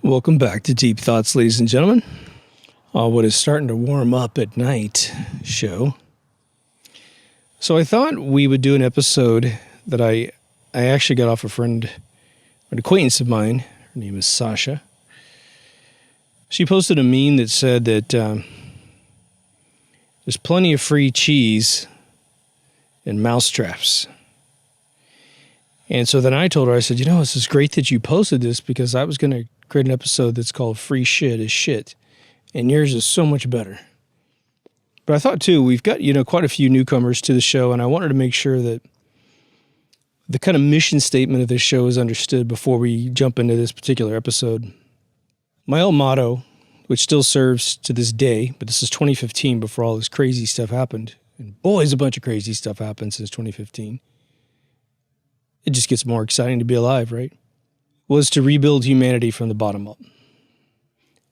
Welcome back to Deep Thoughts, ladies and gentlemen. What is starting to warm up at night show. So I thought we would do an episode that I actually got off a friend, an acquaintance of mine. Her name is Sasha. She posted a meme that said that there's plenty of free cheese and mousetraps. And so then I told her, I said, this is great that you posted this because I was going to create an episode that's called Free Shit is Shit. And yours is so much better. But I thought, too, we've got, quite a few newcomers to the show, and I wanted to make sure that the kind of mission statement of this show is understood before we jump into this particular episode. My old motto, which still serves to this day, but this is 2015 before all this crazy stuff happened. And boy, a bunch of crazy stuff happened since 2015. It just gets more exciting to be alive, right? Was to rebuild humanity from the bottom up,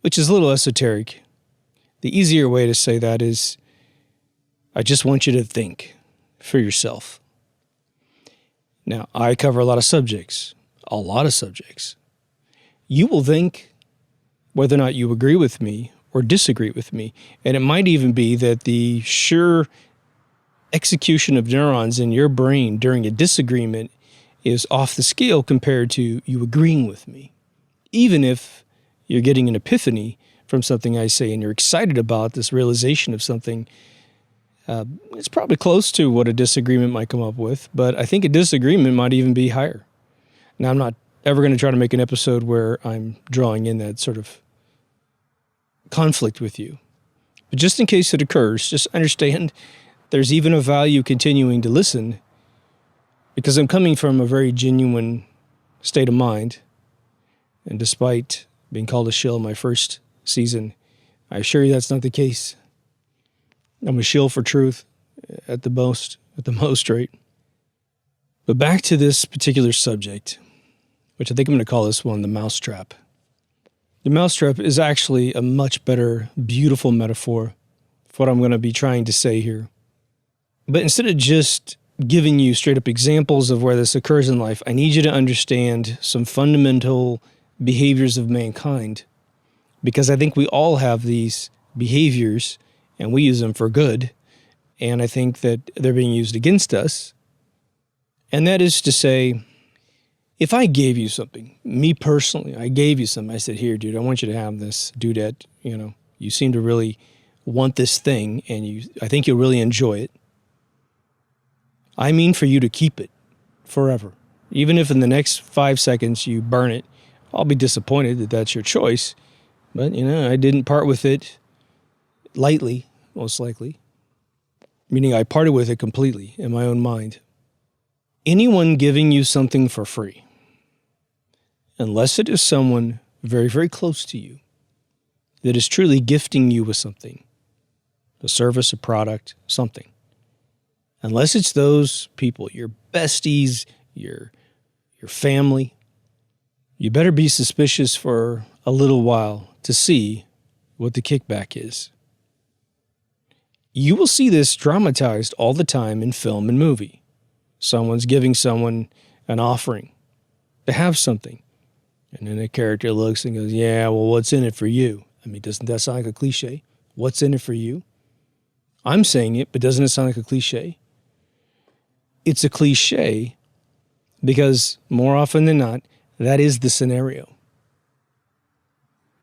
which is a little esoteric. The easier way to say that is, I just want you to think for yourself. Now, I cover a lot of subjects. You will think whether or not you agree with me or disagree with me. And it might even be that the sure execution of neurons in your brain during a disagreement is off the scale compared to you agreeing with me. Even if you're getting an epiphany from something I say and you're excited about this realization of something, it's probably close to what a disagreement might come up with, but I think a disagreement might even be higher. Now, I'm not ever going to try to make an episode where I'm drawing in that sort of conflict with you. But just in case it occurs, just understand there's even a value continuing to listen because I'm coming from a very genuine state of mind. And despite being called a shill in my first season, I assure you that's not the case. I'm a shill for truth at the most rate. But back to this particular subject, which I think I'm going to call this one the mousetrap. The mousetrap is actually a much better, beautiful metaphor for what I'm going to be trying to say here. But instead of just giving you straight up examples of where this occurs in life, I need you to understand some fundamental behaviors of mankind, because I think we all have these behaviors and we use them for good. And I think that they're being used against us. And that is to say, if I gave you something, me personally, I gave you something, I said, here, dude, I want you to have this, dudette, you seem to really want this thing and I think you'll really enjoy it. I mean for you to keep it forever. Even if in the next 5 seconds you burn it, I'll be disappointed that that's your choice. But, I didn't part with it lightly, most likely. Meaning I parted with it completely in my own mind. Anyone giving you something for free, unless it is someone very, very close to you that is truly gifting you with something, a service, a product, something. Unless it's those people, your besties, your family, you better be suspicious for a little while to see what the kickback is. You will see this dramatized all the time in film and movie. Someone's giving someone an offering to have something. And then a character looks and goes, yeah, well, what's in it for you? I mean, doesn't that sound like a cliche? What's in it for you? I'm saying it, but doesn't it sound like a cliche? It's a cliche because more often than not, that is the scenario.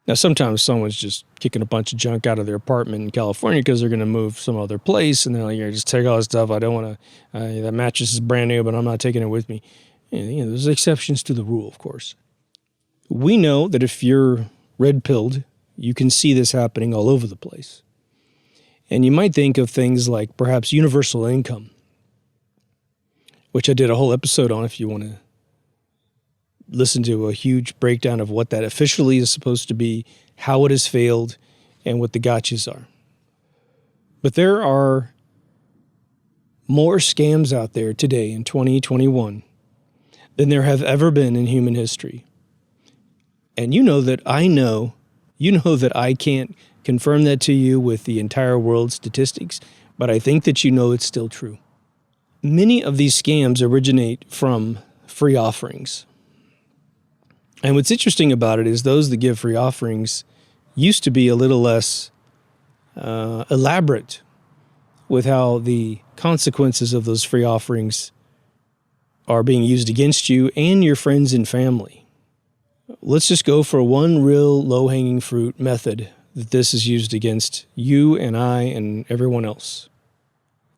Now, sometimes someone's just kicking a bunch of junk out of their apartment in California because they're going to move some other place, and they're like, just take all this stuff. I don't want to, that mattress is brand new, but I'm not taking it with me. And, there's exceptions to the rule, of course. We know that if you're red-pilled, you can see this happening all over the place. And you might think of things like perhaps universal income, which I did a whole episode on if you want to listen to a huge breakdown of what that officially is supposed to be, how it has failed, and what the gotchas are. But there are more scams out there today in 2021 than there have ever been in human history. And you know that I can't confirm that to you with the entire world's statistics, but I think that it's still true. Many of these scams originate from free offerings. And what's interesting about it is those that give free offerings used to be a little less elaborate with how the consequences of those free offerings are being used against you and your friends and family. Let's just go for one real low-hanging fruit method that this is used against you and I and everyone else.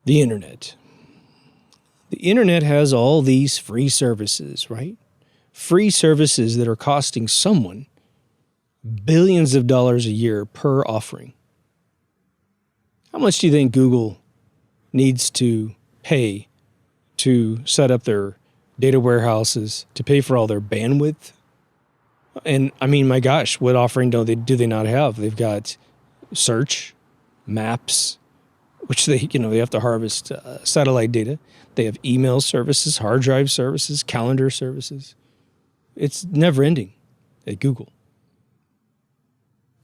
The internet. The internet has all these free services, right? Free services that are costing someone billions of dollars a year per offering. How much do you think Google needs to pay to set up their data warehouses, to pay for all their bandwidth? And I mean, my gosh, what offering do they not have? They've got search, maps, which they have to harvest satellite data. They have email services, hard drive services, calendar services. It's never ending at Google.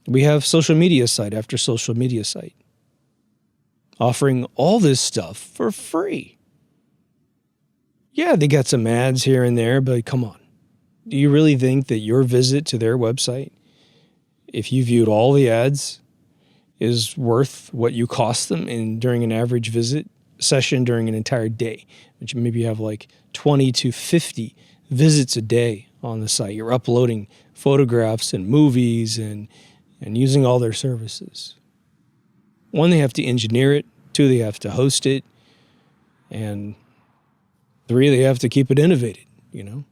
We have social media site after social media site offering all this stuff for free. Yeah, they got some ads here and there, but come on. Do you really think that your visit to their website, if you viewed all the ads, is worth what you cost them during an average visit session during an entire day? Which maybe you have like 20 to 50 visits a day on the site. You're uploading photographs and movies and using all their services. One, they have to engineer it. Two, they have to host it. And three, they have to keep it innovated, In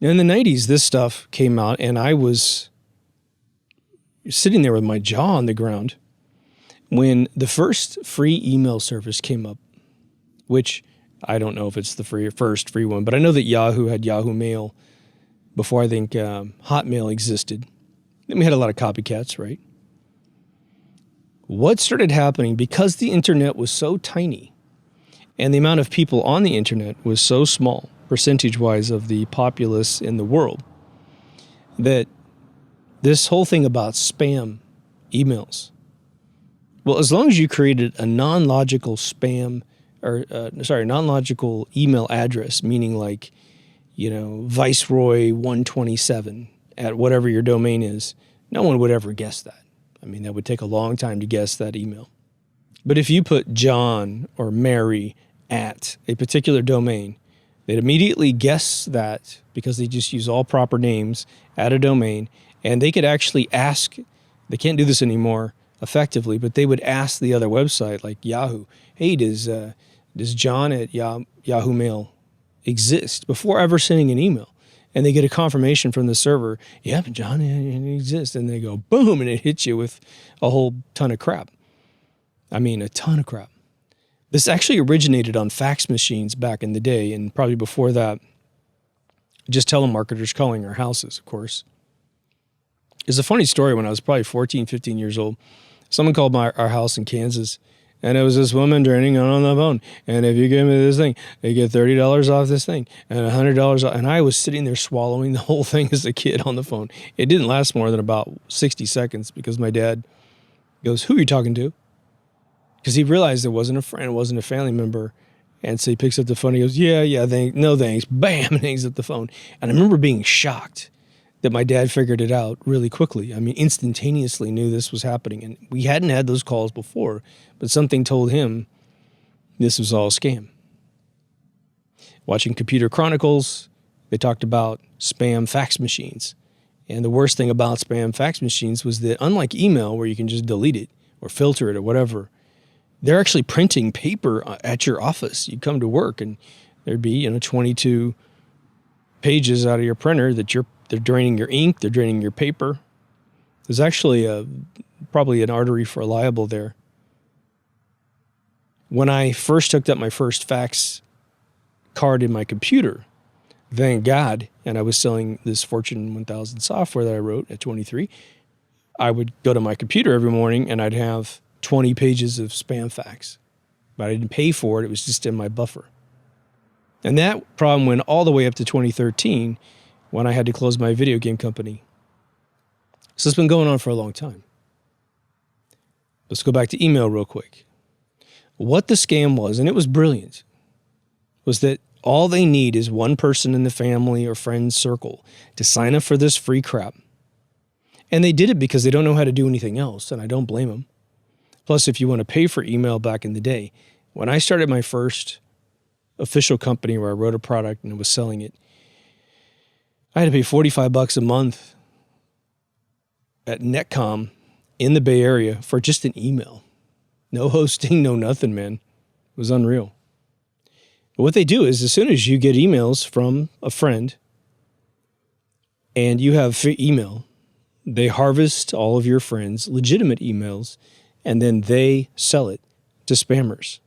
the 90s, this stuff came out, and I was sitting there with my jaw on the ground when the first free email service came up, which I don't know if it's the first free one, but I know that Yahoo had Yahoo Mail before I think Hotmail existed. Then we had a lot of copycats, right? What started happening, because the internet was so tiny and the amount of people on the internet was so small, percentage-wise of the populace in the world, that this whole thing about spam emails, well, as long as you created a non-logical non-logical email address, meaning like, Viceroy 127 at whatever your domain is, no one would ever guess that. I mean, that would take a long time to guess that email. But if you put John or Mary at a particular domain, they'd immediately guess that because they just use all proper names at a domain, and they could actually ask, they can't do this anymore effectively, but they would ask the other website like Yahoo, hey, does John at Yahoo Mail exist, before ever sending an email? And they get a confirmation from the server, yep, John, it exists. And they go, boom, and it hits you with a whole ton of crap. I mean, a ton of crap. This actually originated on fax machines back in the day, and probably before that, just telemarketers calling our houses, of course. It's a funny story. When I was probably 14, 15 years old, someone called our house in Kansas, and it was this woman draining on the phone. And if you give me this thing, they get $30 off this thing and $100 off. And I was sitting there swallowing the whole thing as a kid on the phone. It didn't last more than about 60 seconds because my dad goes, who are you talking to? Because he realized it wasn't a friend, it wasn't a family member. And so he picks up the phone. He goes, yeah, no thanks. Bam, and hangs up the phone. And I remember being shocked that my dad figured it out really quickly. I mean, instantaneously knew this was happening. And we hadn't had those calls before, but something told him this was all a scam. Watching Computer Chronicles, they talked about spam fax machines. And the worst thing about spam fax machines was that, unlike email, where you can just delete it or filter it or whatever, they're actually printing paper at your office. You come to work and there'd be, 22 pages out of your printer that they're draining your ink, they're draining your paper. There's actually probably an artery for a libel there. When I first hooked up my first fax card in my computer, thank God, and I was selling this Fortune 1000 software that I wrote at 23, I would go to my computer every morning and I'd have 20 pages of spam fax. But I didn't pay for it, it was just in my buffer. And that problem went all the way up to 2013 when I had to close my video game company. So it's been going on for a long time. Let's go back to email real quick. What the scam was, and it was brilliant, was that All they need is one person in the family or friends circle to sign up for this free crap. And they did it because they don't know how to do anything else, and I don't blame them. Plus, if you want to pay for email back in the day, when I started my first official company where I wrote a product and was selling it, I had to pay $45 a month at Netcom in the Bay Area for just an email. No hosting, no nothing, man. It was unreal. But what they do is as soon as you get emails from a friend and you have free email, they harvest all of your friends' legitimate emails and then they sell it to spammers.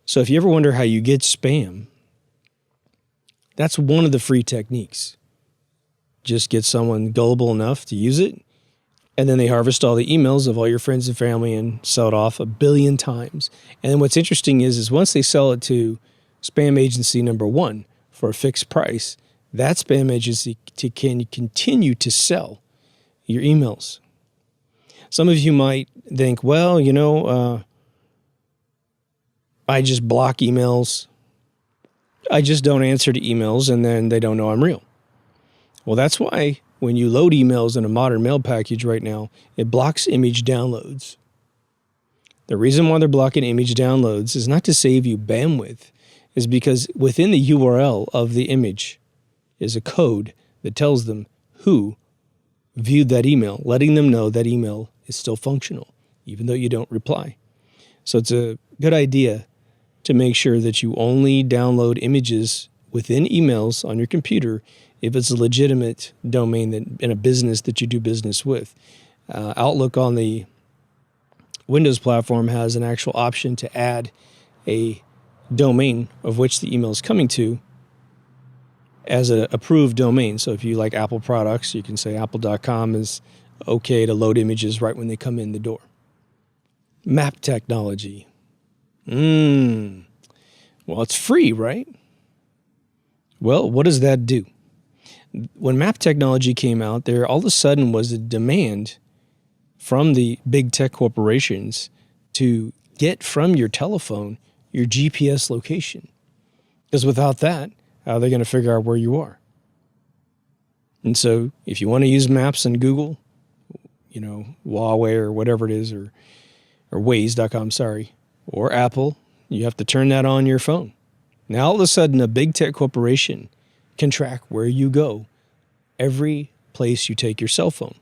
So if you ever wonder how you get spam, that's one of the free techniques. Just get someone gullible enough to use it, and then they harvest all the emails of all your friends and family and sell it off 1 billion times. And then what's interesting is once they sell it to spam agency number 1 for a fixed price, that spam agency can continue to sell your emails. Some of you might think, well, I just block emails. I just don't answer to emails, and then they don't know I'm real. Well, that's why when you load emails in a modern mail package right now, it blocks image downloads. The reason why they're blocking image downloads is not to save you bandwidth, is because within the URL of the image is a code that tells them who viewed that email, letting them know that email is still functional, even though you don't reply. So it's a good idea to make sure that you only download images within emails on your computer if it's a legitimate domain that in a business that you do business with. Outlook on the Windows platform has an actual option to add a domain of which the email is coming to as an approved domain. So if you like Apple products, you can say apple.com is okay to load images right when they come in the door. Map technology. Well, it's free, right? Well, what does that do? When map technology came out, there all of a sudden was a demand from the big tech corporations to get from your telephone your GPS location. Because without that, how are they going to figure out where you are? And so if you want to use maps in Google, Huawei or whatever it is, or Waze.com, or Apple, you have to turn that on your phone. Now, all of a sudden, a big tech corporation can track where you go every place you take your cell phone.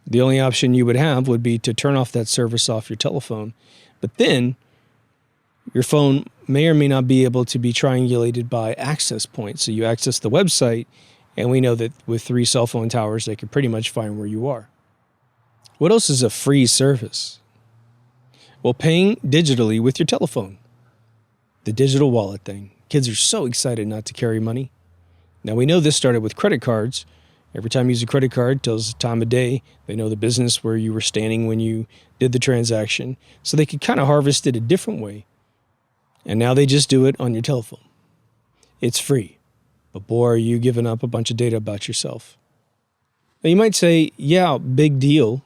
The only option you would have would be to turn off that service off your telephone. But then your phone may or may not be able to be triangulated by access points. So you access the website, and we know that with 3 cell phone towers, they can pretty much find where you are. What else is a free service? Well, paying digitally with your telephone. The digital wallet thing. Kids are so excited not to carry money. Now, we know this started with credit cards. Every time you use a credit card, it tells the time of day. They know the business where you were standing when you did the transaction. So they could kind of harvest it a different way. And now they just do it on your telephone. It's free. But boy, are you giving up a bunch of data about yourself. Now, you might say, yeah, big deal.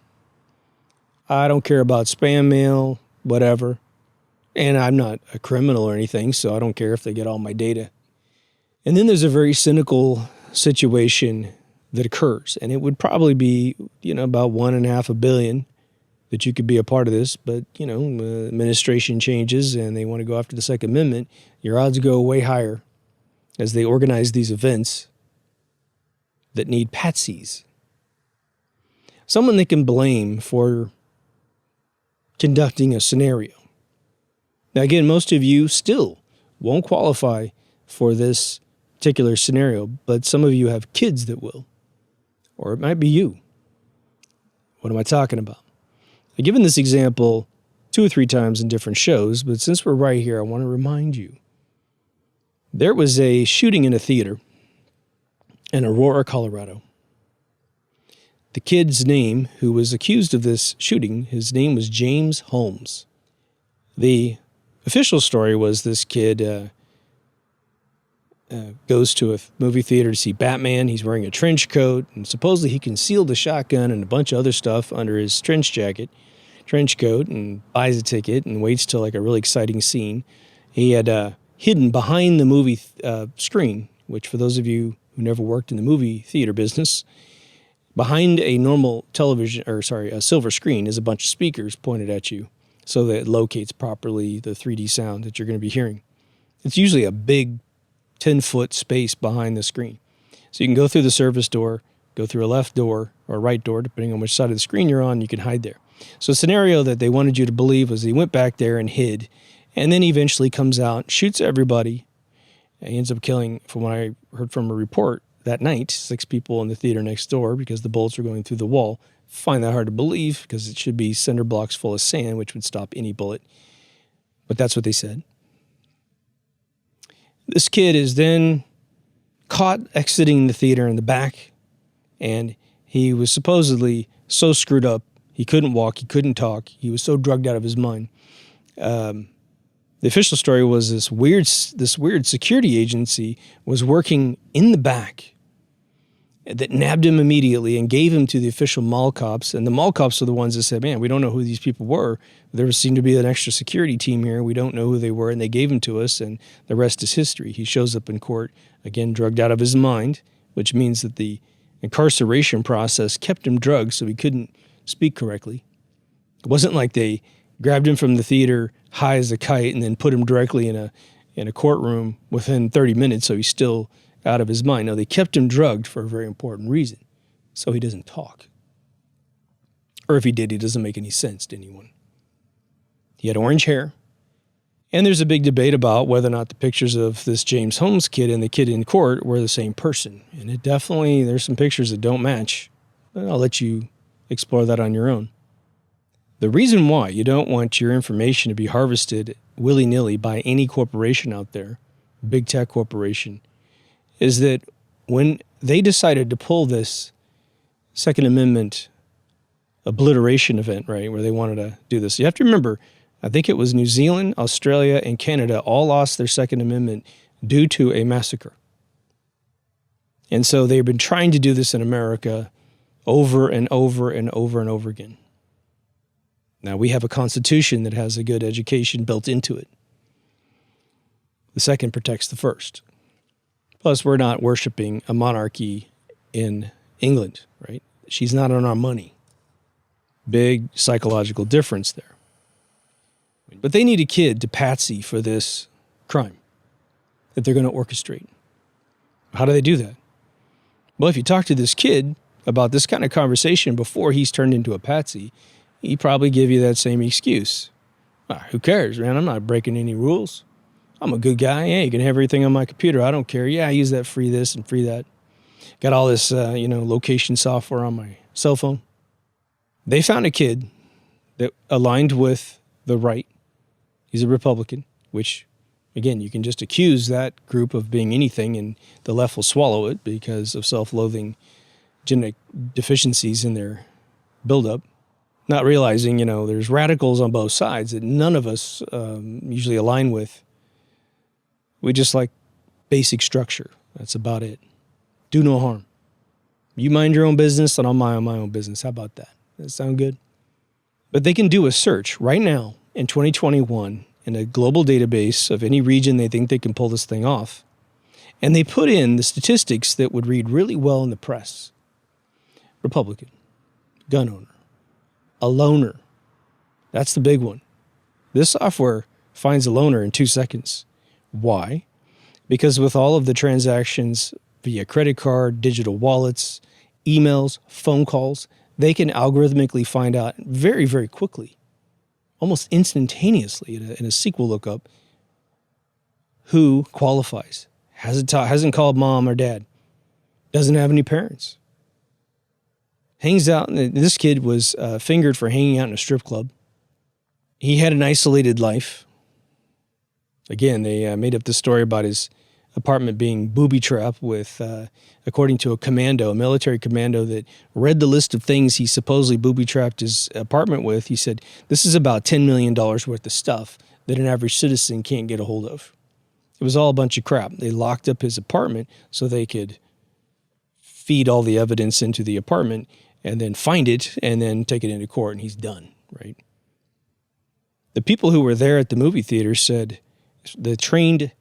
I don't care about spam mail, whatever. And I'm not a criminal or anything, so I don't care if they get all my data. And then there's a very cynical situation that occurs, and it would probably be, about 1.5 billion that you could be a part of this. But, administration changes and they want to go after the Second Amendment. Your odds go way higher as they organize these events that need patsies. Someone they can blame for conducting a scenario. Now, again, most of you still won't qualify for this particular scenario, but some of you have kids that will. Or it might be you. What am I talking about? I've given this example 2 or 3 times in different shows, but since we're right here, I want to remind you. There was a shooting in a theater in Aurora, Colorado. The kid's name, who was accused of this shooting, his name was James Holmes. The official story was this kid goes to a movie theater to see Batman. He's wearing a trench coat, and supposedly he concealed the shotgun and a bunch of other stuff under his trench coat, and buys a ticket and waits till like a really exciting scene. He had hidden behind the movie screen, which for those of you who never worked in the movie theater business, behind a normal a silver screen is a bunch of speakers pointed at you so that it locates properly the 3D sound that you're going to be hearing. It's usually a big 10-foot space behind the screen. So you can go through the service door, go through a left door or a right door, depending on which side of the screen you're on, you can hide there. So a scenario that they wanted you to believe was he went back there and hid, and then he eventually comes out, shoots everybody, and he ends up killing, from what I heard from a report that night, 6 people in the theater next door because the bullets were going through the wall. Find that hard to believe because it should be cinder blocks full of sand, which would stop any bullet. But that's what they said. This kid is then caught exiting the theater in the back, and he was supposedly so screwed up, he couldn't walk, he couldn't talk, he was so drugged out of his mind. The official story was this weird security agency was working in the back that nabbed him immediately and gave him to the official mall cops. And the mall cops are the ones that said, man, we don't know who these people were. There seemed to be an extra security team here. We don't know who they were. And they gave him to us, and the rest is history. He shows up in court, again, drugged out of his mind, which means that the incarceration process kept him drugged so he couldn't speak correctly. It wasn't like they grabbed him from the theater high as a kite and then put him directly in a courtroom within 30 minutes so he's still out of his mind. No, they kept him drugged for a very important reason, so he doesn't talk. Or if he did, he doesn't make any sense to anyone. He had orange hair, and there's a big debate about whether or not the pictures of this James Holmes kid and the kid in court were the same person. And there's some pictures that don't match, but I'll let you explore that on your own. The reason why you don't want your information to be harvested willy-nilly by any corporation out there, big tech corporation, is that when they decided to pull this Second Amendment obliteration event, right, where they wanted to do this, you have to remember, I think it was New Zealand, Australia, and Canada all lost their Second Amendment due to a massacre. And so they've been trying to do this in America over and over and over and over again. Now, we have a constitution that has a good education built into it. The second protects the first. Plus, we're not worshiping a monarchy in England, right? She's not on our money. Big psychological difference there. But they need a kid to patsy for this crime that they're going to orchestrate. How do they do that? Well, if you talk to this kid about this kind of conversation before he's turned into a patsy, he'd probably give you that same excuse. Who cares, man? I'm not breaking any rules. I'm a good guy. Yeah, you can have everything on my computer. I don't care. Yeah, I use that free this and free that. Got all this, location software on my cell phone. They found a kid that aligned with the right. He's a Republican, which, again, you can just accuse that group of being anything and the left will swallow it because of self-loathing genetic deficiencies in their buildup. Not realizing, there's radicals on both sides that none of us usually align with. We just like basic structure. That's about it. Do no harm. You mind your own business and I'll mind my own business. How about that? Does that sound good? But they can do a search right now in 2021 in a global database of any region they think they can pull this thing off. And they put in the statistics that would read really well in the press. Republican, gun owner, a loner. That's the big one. This software finds a loner in 2 seconds. Why? Because with all of the transactions via credit card, digital wallets, emails, phone calls, they can algorithmically find out very, very quickly, almost instantaneously in a SQL lookup, who qualifies, hasn't called mom or dad, doesn't have any parents. Hangs out, this kid was fingered for hanging out in a strip club. He had an isolated life. Again, they made up this story about his apartment being booby-trapped with, according to a military commando that read the list of things he supposedly booby-trapped his apartment with. He said, this is about $10 million worth of stuff that an average citizen can't get a hold of. It was all a bunch of crap. They locked up his apartment so they could feed all the evidence into the apartment and then find it and then take it into court, and he's done, right? The people who were there at the movie theater said the trained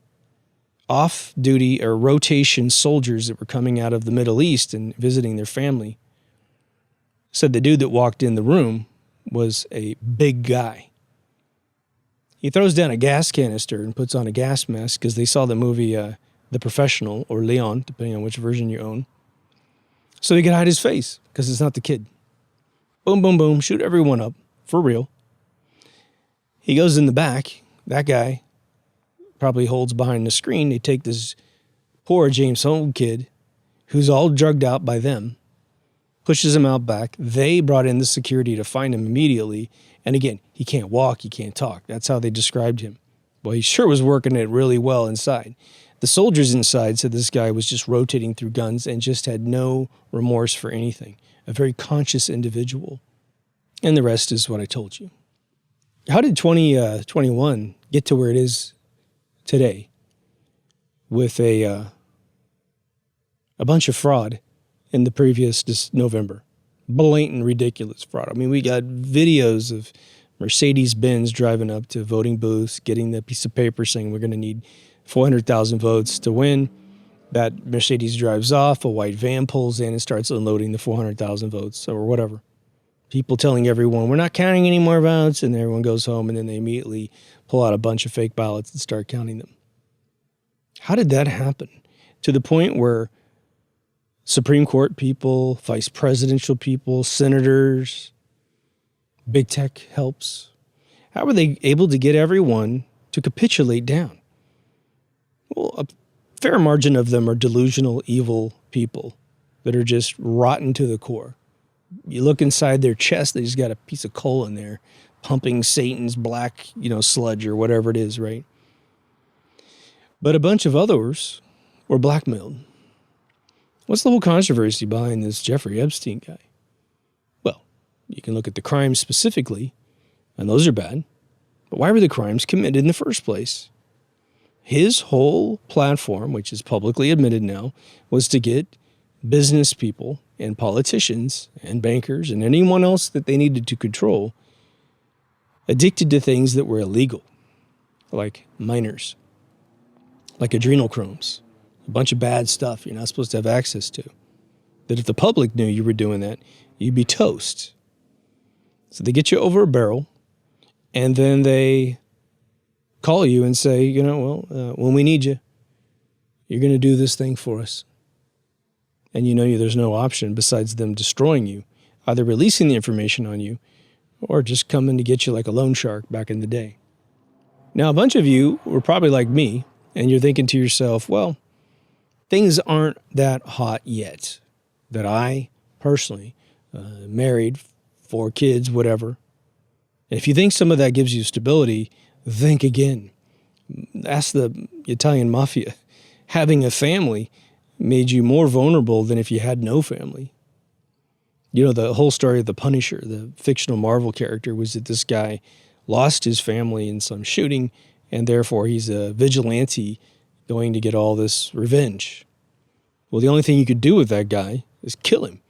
off-duty or rotation soldiers that were coming out of the Middle East and visiting their family, said the dude that walked in the room was a big guy. He throws down a gas canister and puts on a gas mask because they saw the movie The Professional, or Leon, depending on which version you own. So he could hide his face because it's not the kid. Boom, boom, boom, shoot everyone up, for real. He goes in the back. That guy probably holds behind the screen. They take this poor James Holmes kid who's all drugged out by them, pushes him out back. They brought in the security to find him immediately. And again, he can't walk, he can't talk. That's how they described him. Well, he sure was working it really well inside. The soldiers inside said this guy was just rotating through guns and just had no remorse for anything. A very conscious individual. And the rest is what I told you. How did 2021 get to where it is today with a bunch of fraud in the previous November? Blatant, ridiculous fraud. I mean, we got videos of Mercedes-Benz driving up to voting booths, getting the piece of paper saying we're going to need 400,000 votes to win. That Mercedes drives off, a white van pulls in and starts unloading the 400,000 votes or whatever. People telling everyone, we're not counting any more votes, and everyone goes home, and then they immediately pull out a bunch of fake ballots and start counting them. How did that happen? To the point where Supreme Court people, vice presidential people, senators, big tech helps. How were they able to get everyone to capitulate down? Well, a fair margin of them are delusional, evil people that are just rotten to the core. You look inside their chest, they just got a piece of coal in there, pumping Satan's black, sludge or whatever it is, right? But a bunch of others were blackmailed. What's the whole controversy behind this Jeffrey Epstein guy? Well, you can look at the crimes specifically, and those are bad. But why were the crimes committed in the first place? His whole platform, which is publicly admitted now, was to get business people and politicians and bankers and anyone else that they needed to control addicted to things that were illegal, like minors, like adrenochrome, a bunch of bad stuff you're not supposed to have access to. That if the public knew you were doing that, you'd be toast. So they get you over a barrel, and then they call you and say, when we need you, you're going to do this thing for us. And there's no option besides them destroying you, either releasing the information on you or just coming to get you like a loan shark back in the day. Now, a bunch of you were probably like me, and you're thinking to yourself, well, things aren't that hot yet. That I personally married, 4 kids, whatever. And if you think some of that gives you stability, think again. Ask the Italian mafia. Having a family made you more vulnerable than if you had no family. The whole story of the Punisher, the fictional Marvel character, was that this guy lost his family in some shooting, and therefore he's a vigilante going to get all this revenge. Well, the only thing you could do with that guy is kill him.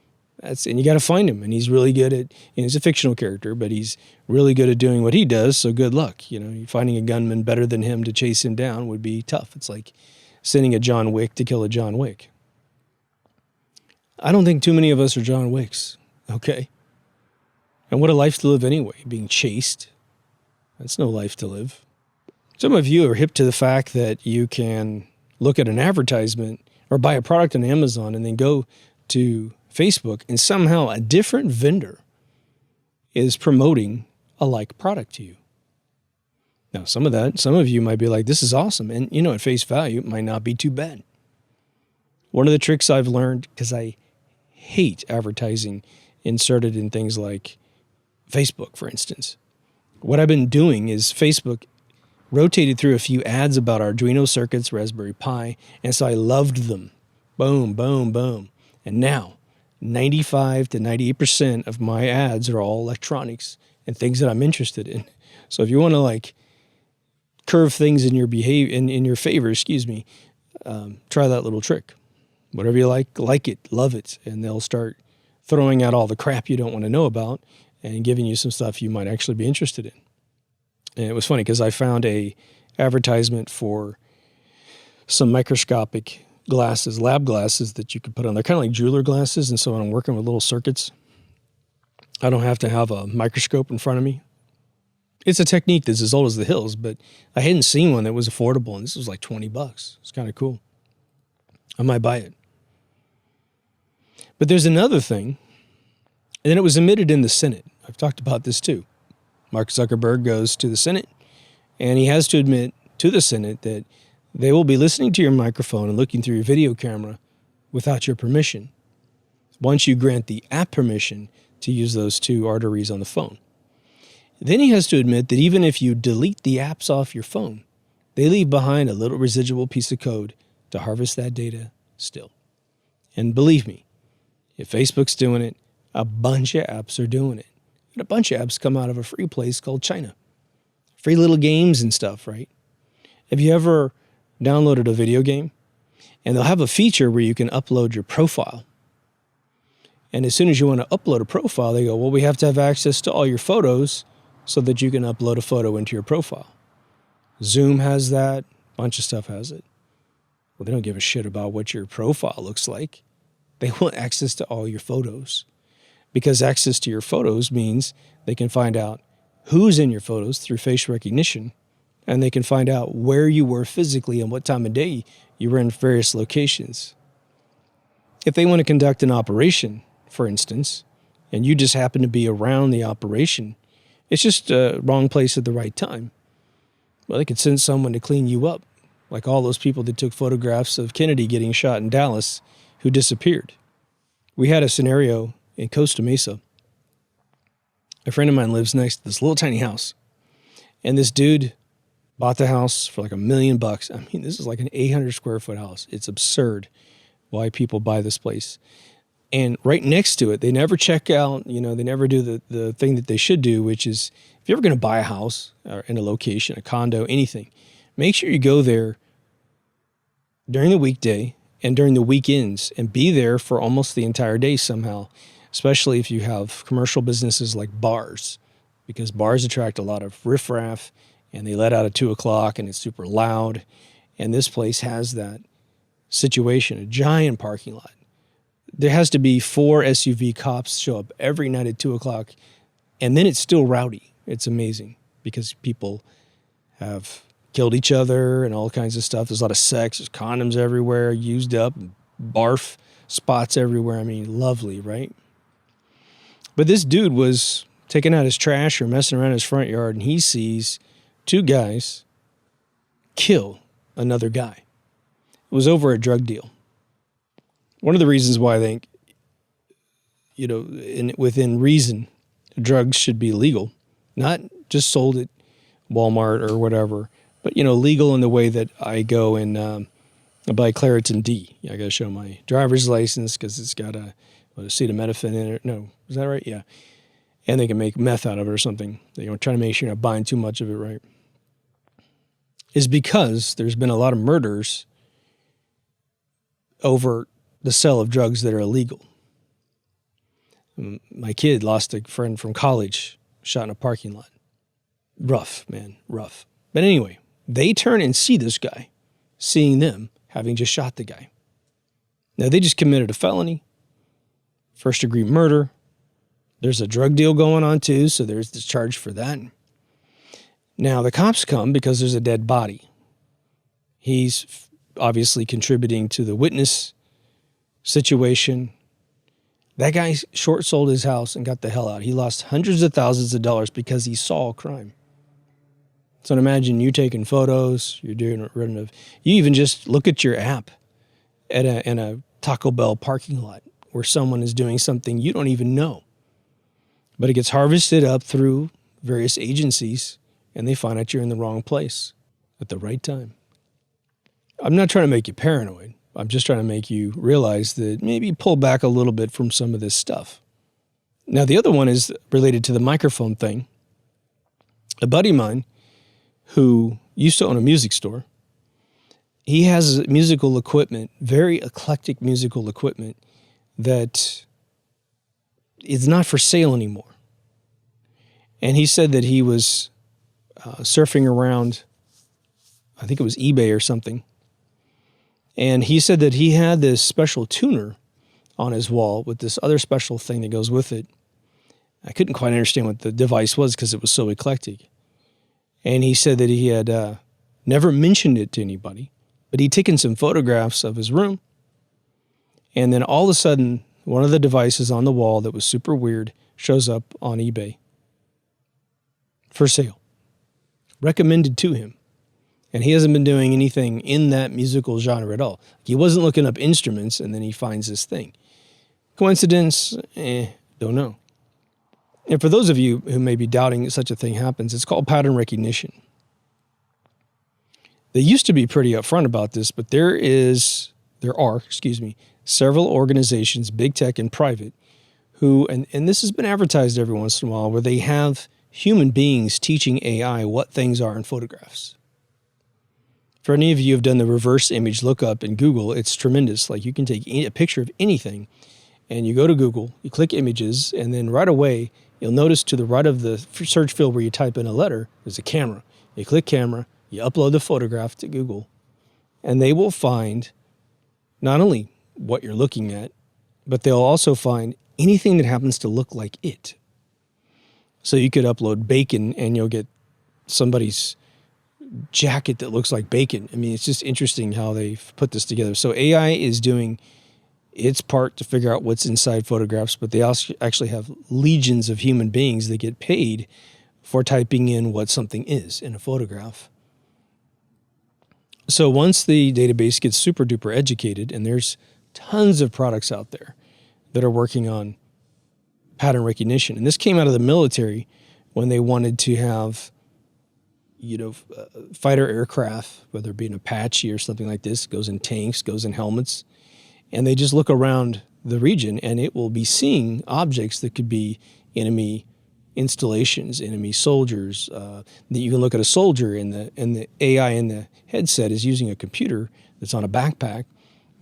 And you got to find him. And he's really good at, he's a fictional character, but he's really good at doing what he does. So good luck. Finding a gunman better than him to chase him down would be tough. It's like sending a John Wick to kill a John Wick. I don't think too many of us are John Wicks. Okay. And what a life to live anyway, being chased. That's no life to live. Some of you are hip to the fact that you can look at an advertisement or buy a product on Amazon and then go to Facebook and somehow a different vendor is promoting a like product to you. Now, some of you might be like, this is awesome. And, at face value, it might not be too bad. One of the tricks I've learned, because I hate advertising inserted in things like Facebook, for instance. What I've been doing is Facebook rotated through a few ads about Arduino circuits, Raspberry Pi, and so I loved them. Boom, boom, boom. And now, 95 to 98% of my ads are all electronics and things that I'm interested in. So if you want to curve things in your behavior, in your favor, try that little trick. Whatever you like it, love it, and they'll start throwing out all the crap you don't want to know about and giving you some stuff you might actually be interested in. And it was funny because I found a advertisement for some microscopic glasses, lab glasses that you could put on. They're kind of like jeweler glasses, and so when I'm working with little circuits, I don't have to have a microscope in front of me. It's a technique that's as old as the hills, but I hadn't seen one that was affordable, and this was like $20. It's kind of cool. I might buy it. But there's another thing, and then it was admitted in the Senate. I've talked about this too. Mark Zuckerberg goes to the Senate, and he has to admit to the Senate that they will be listening to your microphone and looking through your video camera without your permission, once you grant the app permission to use those two arteries on the phone. Then he has to admit that even if you delete the apps off your phone, they leave behind a little residual piece of code to harvest that data still. And believe me, if Facebook's doing it, a bunch of apps are doing it. And a bunch of apps come out of a free place called China. Free little games and stuff, right? Have you ever downloaded a video game? And they'll have a feature where you can upload your profile. And as soon as you want to upload a profile, they go, well, we have to have access to all your photos so that you can upload a photo into your profile. Zoom has that. A bunch of stuff has it. Well, they don't give a shit about what your profile looks like. They want access to all your photos. Because access to your photos means they can find out who's in your photos through face recognition, and they can find out where you were physically and what time of day you were in various locations. If they want to conduct an operation, for instance, and you just happen to be around the operation, it's just a wrong place at the right time. Well, they could send someone to clean you up, like all those people that took photographs of Kennedy getting shot in Dallas who disappeared. We had a scenario in Costa Mesa. A friend of mine lives next to this little tiny house, and this dude bought the house for like $1 million. I mean, this is like an 800 square foot house. It's absurd why people buy this place. And right next to it, they never check out, they never do the thing that they should do, which is if you're ever going to buy a house or in a location, a condo, anything, make sure you go there during the weekday and during the weekends and be there for almost the entire day somehow, especially if you have commercial businesses like bars, because bars attract a lot of riffraff and they let out at 2 o'clock and it's super loud. And this place has that situation, a giant parking lot. There has to be 4 SUV cops show up every night at 2 o'clock, and then it's still rowdy. It's amazing because people have killed each other and all kinds of stuff. There's a lot of sex. There's condoms everywhere, used up, barf spots everywhere. I mean, lovely, right? But this dude was taking out his trash or messing around his front yard, and he sees 2 guys kill another guy. It was over a drug deal. One of the reasons why I think, within reason, drugs should be legal, not just sold at Walmart or whatever, but, legal in the way that I go and buy Claritin D. I got to show my driver's license because it's got a acetaminophen in it. No, is that right? Yeah. And they can make meth out of it or something. They try to make sure you're not buying too much of it, right? Is because there's been a lot of murders over the sale of drugs that are illegal. My kid lost a friend from college, shot in a parking lot. Rough, man, rough. But anyway, they turn and see this guy, seeing them having just shot the guy. Now, they just committed a felony, first-degree murder. There's a drug deal going on, too, so there's the charge for that. Now, the cops come because there's a dead body. He's obviously contributing to the witness situation. That guy short-sold his house and got the hell out. He lost hundreds of thousands of dollars because he saw a crime. So imagine you taking photos, you're doing you even just look at your app in a Taco Bell parking lot where someone is doing something you don't even know. But it gets harvested up through various agencies, and they find out you're in the wrong place at the right time. I'm not trying to make you paranoid. I'm just trying to make you realize that maybe pull back a little bit from some of this stuff. Now, the other one is related to the microphone thing. A buddy of mine who used to own a music store, he has musical equipment, very eclectic musical equipment that is not for sale anymore. And he said that he was surfing around, I think it was eBay or something, And he said that he had this special tuner on his wall with this other special thing that goes with it. I couldn't quite understand what the device was because it was so eclectic. And he said that he had never mentioned it to anybody, but he'd taken some photographs of his room. And then all of a sudden, one of the devices on the wall that was super weird shows up on eBay for sale, recommended to him. And he hasn't been doing anything in that musical genre at all. He wasn't looking up instruments, and then he finds this thing. Coincidence? Don't know. And for those of you who may be doubting such a thing happens, it's called pattern recognition. They used to be pretty upfront about this, but there are several organizations, big tech and private, who, and this has been advertised every once in a while, where they have human beings teaching AI what things are in photographs. For any of you who have done the reverse image lookup in Google, it's tremendous. Like, you can take a picture of anything, and you go to Google, you click images, and then right away, you'll notice to the right of the search field where you type in a letter, there's a camera. You click camera, you upload the photograph to Google, and they will find not only what you're looking at, but they'll also find anything that happens to look like it. So you could upload bacon, and you'll get somebody's jacket that looks like bacon. I mean, it's just interesting how they've put this together. So AI is doing its part to figure out what's inside photographs, but they also actually have legions of human beings that get paid for typing in what something is in a photograph. So once the database gets super duper educated, and there's tons of products out there that are working on pattern recognition, and this came out of the military when they wanted to have fighter aircraft, whether it be an Apache or something like this, goes in tanks, goes in helmets, and they just look around the region, and it will be seeing objects that could be enemy installations, enemy soldiers. That you can look at a soldier, and the AI in the headset is using a computer that's on a backpack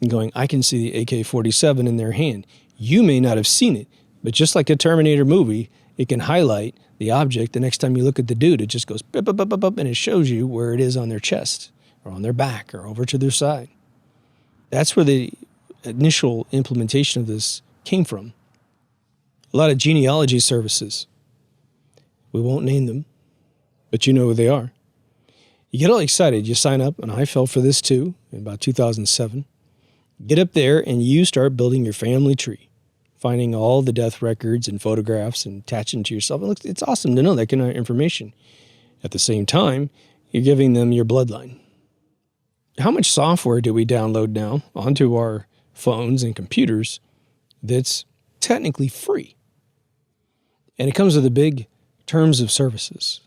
and going, I can see the AK-47 in their hand. You may not have seen it, but just like a Terminator movie, it can highlight the object. The next time you look at the dude, it just goes bip, bip, bip, bip, bip, and it shows you where it is on their chest or on their back or over to their side. That's where the initial implementation of this came from. A lot of genealogy services. We won't name them, but you know who they are. You get all excited. You sign up, and I fell for this too in about 2007. Get up there, and you start building your family tree, finding all the death records and photographs and attaching to yourself. It's awesome to know that kind of information. At the same time, you're giving them your bloodline. How much software do we download now onto our phones and computers that's technically free? And it comes with the big terms of services.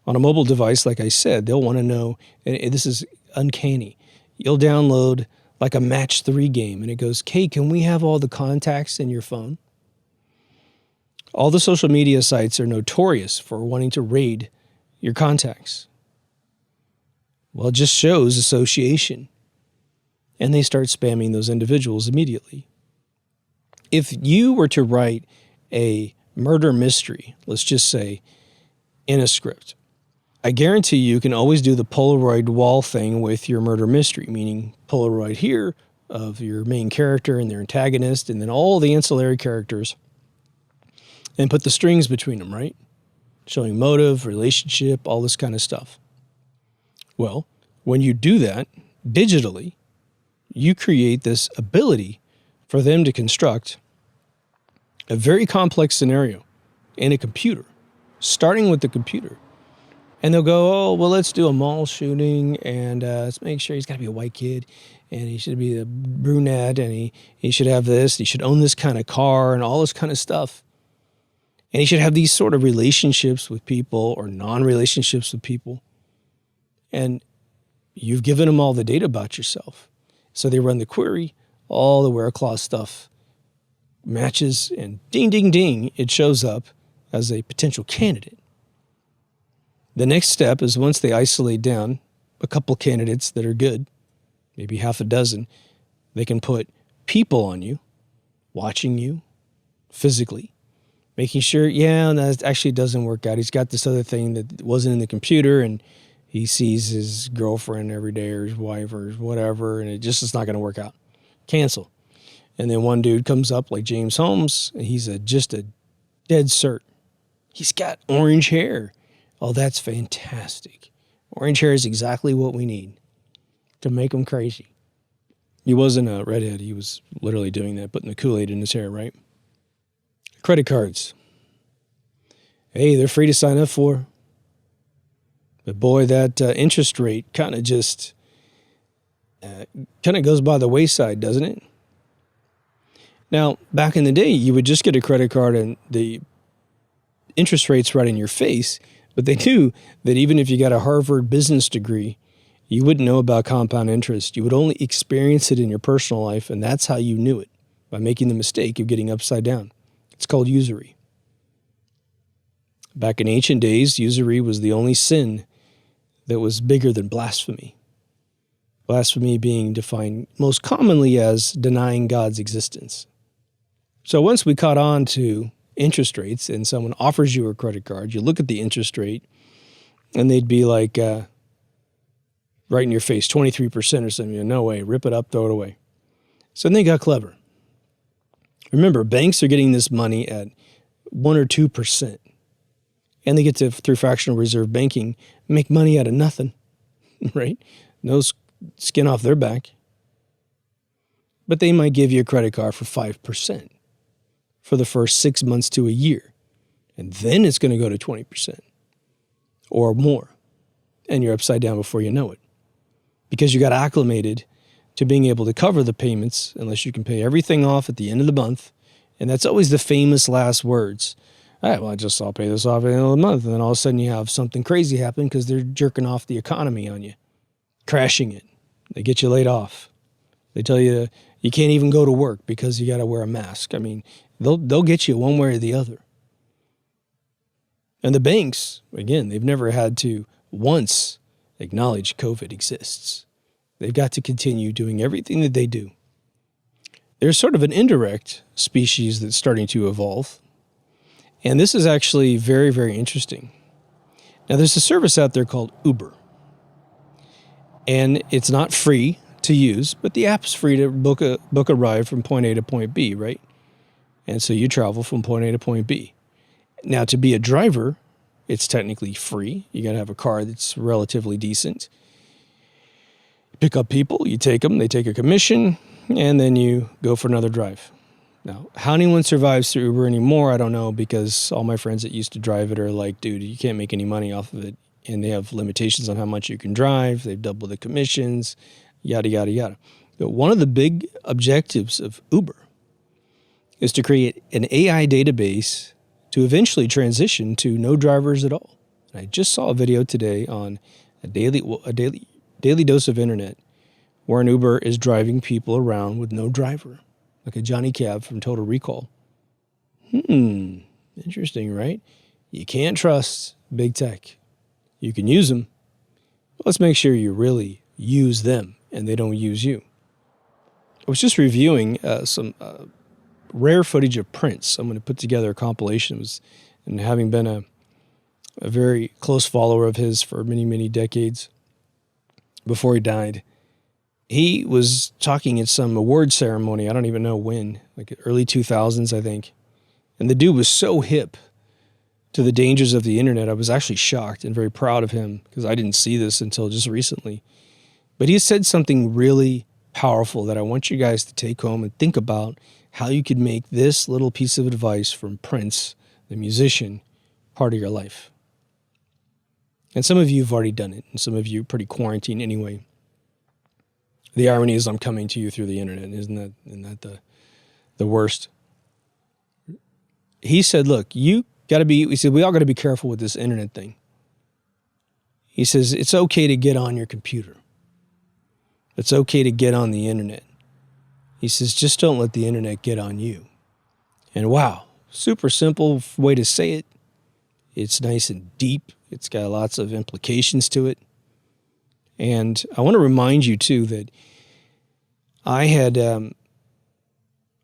On a mobile device, like I said, they'll want to know, and this is uncanny, you'll download like a match 3 game, and it goes, hey, can we have all the contacts in your phone? All the social media sites are notorious for wanting to raid your contacts. Well, it just shows association. And they start spamming those individuals immediately. If you were to write a murder mystery, let's just say, in a script, I guarantee you can always do the Polaroid wall thing with your murder mystery, meaning Polaroid here of your main character and their antagonist, and then all the ancillary characters, and put the strings between them, right? Showing motive, relationship, all this kind of stuff. Well, when you do that digitally, you create this ability for them to construct a very complex scenario in a computer, starting with the computer. And they'll go, oh, well, let's do a mall shooting, and let's make sure he's got to be a white kid, and he should be a brunette, and he should have this, he should own this kind of car, and all this kind of stuff. And he should have these sort of relationships with people or non-relationships with people. And you've given them all the data about yourself. So they run the query, all the wear-cloth stuff matches, and ding, ding, ding, it shows up as a potential candidate. The next step is once they isolate down a couple candidates that are good, maybe half a dozen, they can put people on you, watching you physically, making sure, yeah, that actually doesn't work out. He's got this other thing that wasn't in the computer, and he sees his girlfriend every day or his wife or whatever, and it's not going to work out. Cancel. And then one dude comes up like James Holmes, and he's just a dead cert. He's got orange hair. Oh, that's fantastic. Orange hair is exactly what we need to make him crazy. He wasn't a redhead. He was literally doing that, putting the Kool-Aid in his hair, right? Credit cards. Hey, they're free to sign up for. But boy, that interest rate kind of just goes by the wayside, doesn't it? Now, back in the day, you would just get a credit card and the interest rate's right in your face, but they knew that even if you got a Harvard business degree, you wouldn't know about compound interest. You would only experience it in your personal life, and that's how you knew it, by making the mistake of getting upside down. It's called usury. Back in ancient days, usury was the only sin that was bigger than blasphemy. Blasphemy being defined most commonly as denying God's existence. So once we caught on to interest rates and someone offers you a credit card, you look at the interest rate and they'd be like, right in your face, 23% or something. No way, rip it up, throw it away. So then they got clever. Remember, banks are getting this money at 1 or 2%. And they get to, through fractional reserve banking, make money out of nothing, right? No skin off their back. But they might give you a credit card for 5% for the first 6 months to a year. And then it's going to go to 20% or more. And you're upside down before you know it. Because you got acclimated to being able to cover the payments unless you can pay everything off at the end of the month. And that's always the famous last words. All right, well, I'll pay this off at the end of the month. And then all of a sudden you have something crazy happen because they're jerking off the economy on you, crashing it. They get you laid off. They tell you you can't even go to work because you got to wear a mask. I mean, they'll get you one way or the other. And the banks, again, they've never had to once acknowledge COVID exists. They've got to continue doing everything that they do. There's sort of an indirect species that's starting to evolve. And this is actually very, very interesting. Now, there's a service out there called Uber. And it's not free to use, but the app's free to book a ride from point A to point B, right? And so you travel from point A to point B. Now, to be a driver, it's technically free. You got to have a car that's relatively decent. Pick up people, you take them, they take a commission, and then you go for another drive. Now, how anyone survives through Uber anymore, I don't know, because all my friends that used to drive it are like, dude, you can't make any money off of it. And they have limitations on how much you can drive. They've doubled the commissions, yada, yada, yada. But one of the big objectives of Uber is to create an AI database to eventually transition to no drivers at all. And I just saw a video today on a daily dose of internet where an Uber is driving people around with no driver, like a Johnny Cab from Total Recall. Interesting, right? You can't trust big tech. You can use them. But let's make sure you really use them and they don't use you. I was just reviewing some rare footage of Prince. I'm going to put together a compilation. And having been a very close follower of his for many, many decades before he died, he was talking at some award ceremony. I don't even know when, like early 2000s, I think. And the dude was so hip to the dangers of the internet. I was actually shocked and very proud of him because I didn't see this until just recently. But he said something really powerful that I want you guys to take home and think about how you could make this little piece of advice from Prince, the musician, part of your life. And some of you have already done it, and some of you are pretty quarantined anyway. The irony is I'm coming to you through the internet. Isn't that the worst? He said, look, he said, we all got to be careful with this internet thing. He says, it's okay to get on your computer. It's okay to get on the internet. He says, just don't let the internet get on you. And wow, super simple way to say it. It's nice and deep. It's got lots of implications to it. And I want to remind you, too, that I had, I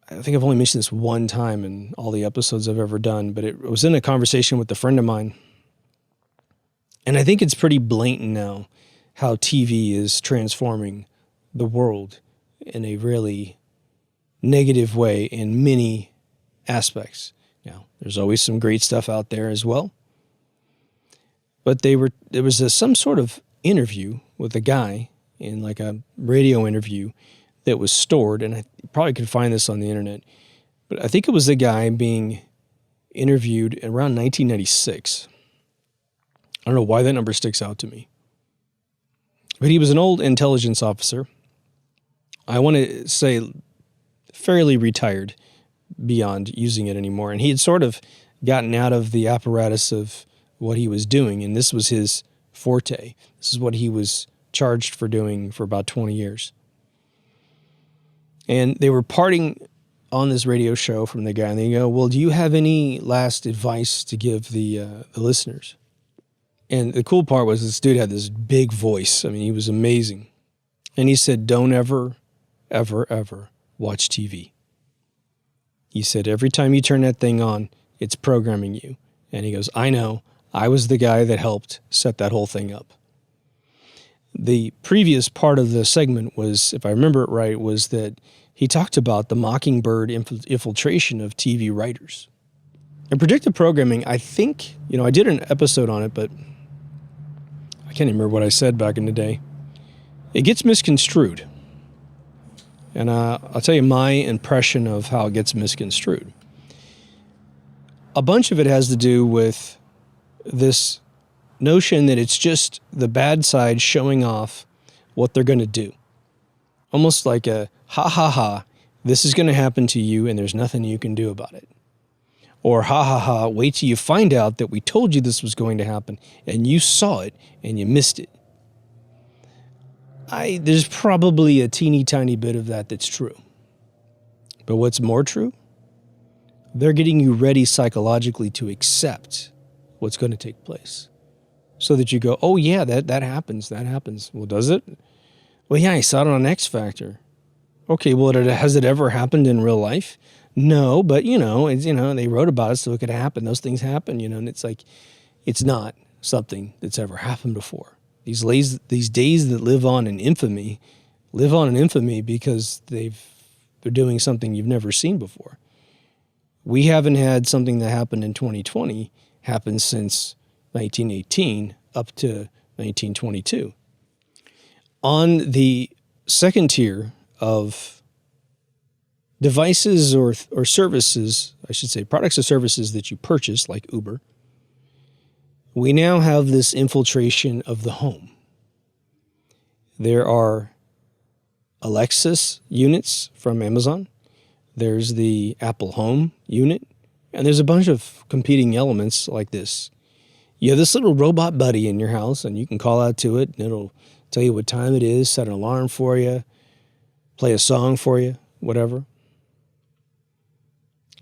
think I've only mentioned this one time in all the episodes I've ever done, but it was in a conversation with a friend of mine. And I think it's pretty blatant now how TV is transforming the world in a really negative way in many aspects. Now, there's always some great stuff out there as well. But there was some sort of interview with a guy in like a radio interview that was stored, and I probably could find this on the internet, but I think it was the guy being interviewed around 1996. I don't know why that number sticks out to me. But he was an old intelligence officer. I want to say fairly retired beyond using it anymore. And he had sort of gotten out of the apparatus of what he was doing, and this was his forte. This is what he was charged for doing for about 20 years. And they were parting on this radio show from the guy, and they go, well, do you have any last advice to give the listeners? And the cool part was this dude had this big voice. I mean, he was amazing. And he said, don't ever, ever, ever watch TV. He said, every time you turn that thing on, it's programming you. And he goes, I know. I was the guy that helped set that whole thing up. The previous part of the segment was, if I remember it right, was that he talked about the mockingbird infiltration of TV writers. And predictive programming, I think, I did an episode on it, but I can't even remember what I said back in the day. It gets misconstrued. And I'll tell you my impression of how it gets misconstrued. A bunch of it has to do with this notion that it's just the bad side showing off what they're going to do. Almost like a, ha ha ha, this is going to happen to you and there's nothing you can do about it. Or ha ha ha, wait till you find out that we told you this was going to happen and you saw it and you missed it. There's probably a teeny tiny bit of that that's true. But what's more true? They're getting you ready psychologically to accept what's going to take place. So that you go, oh yeah, that happens. Well, does it? Well, yeah, I saw it on X Factor. Okay, well, has it ever happened in real life? No, but they wrote about it so it could happen. Those things happen, and it's like, it's not something that's ever happened before. These days that live on in infamy because they're doing something you've never seen before. We haven't had something that happened in 2020 happen since 1918 up to 1922. On the second tier of devices or services, I should say products or services that you purchase, like Uber, we now have this infiltration of the home. There are Alexa units from Amazon. There's the Apple Home unit. And there's a bunch of competing elements like this. You have this little robot buddy in your house, and you can call out to it, and it'll tell you what time it is, set an alarm for you, play a song for you, whatever.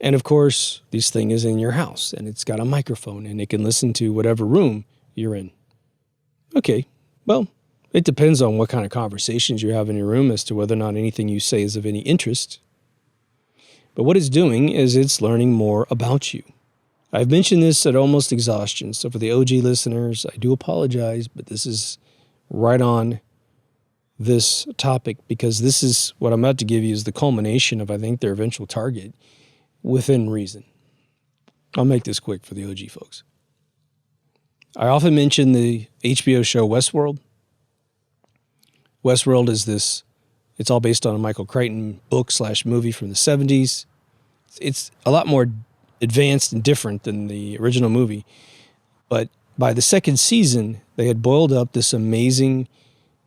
And of course, this thing is in your house, and it's got a microphone, and it can listen to whatever room you're in. Okay, well, it depends on what kind of conversations you have in your room as to whether or not anything you say is of any interest. But what it's doing is it's learning more about you. I've mentioned this at almost exhaustion, so for the OG listeners, I do apologize, but this is right on this topic because this is what I'm about to give you is the culmination of, I think, their eventual target within reason. I'll make this quick for the OG folks. I often mention the HBO show Westworld. Westworld is this, it's all based on a Michael Crichton book/movie from the 70s. It's a lot more advanced and different than the original movie. But by the second season, they had boiled up this amazing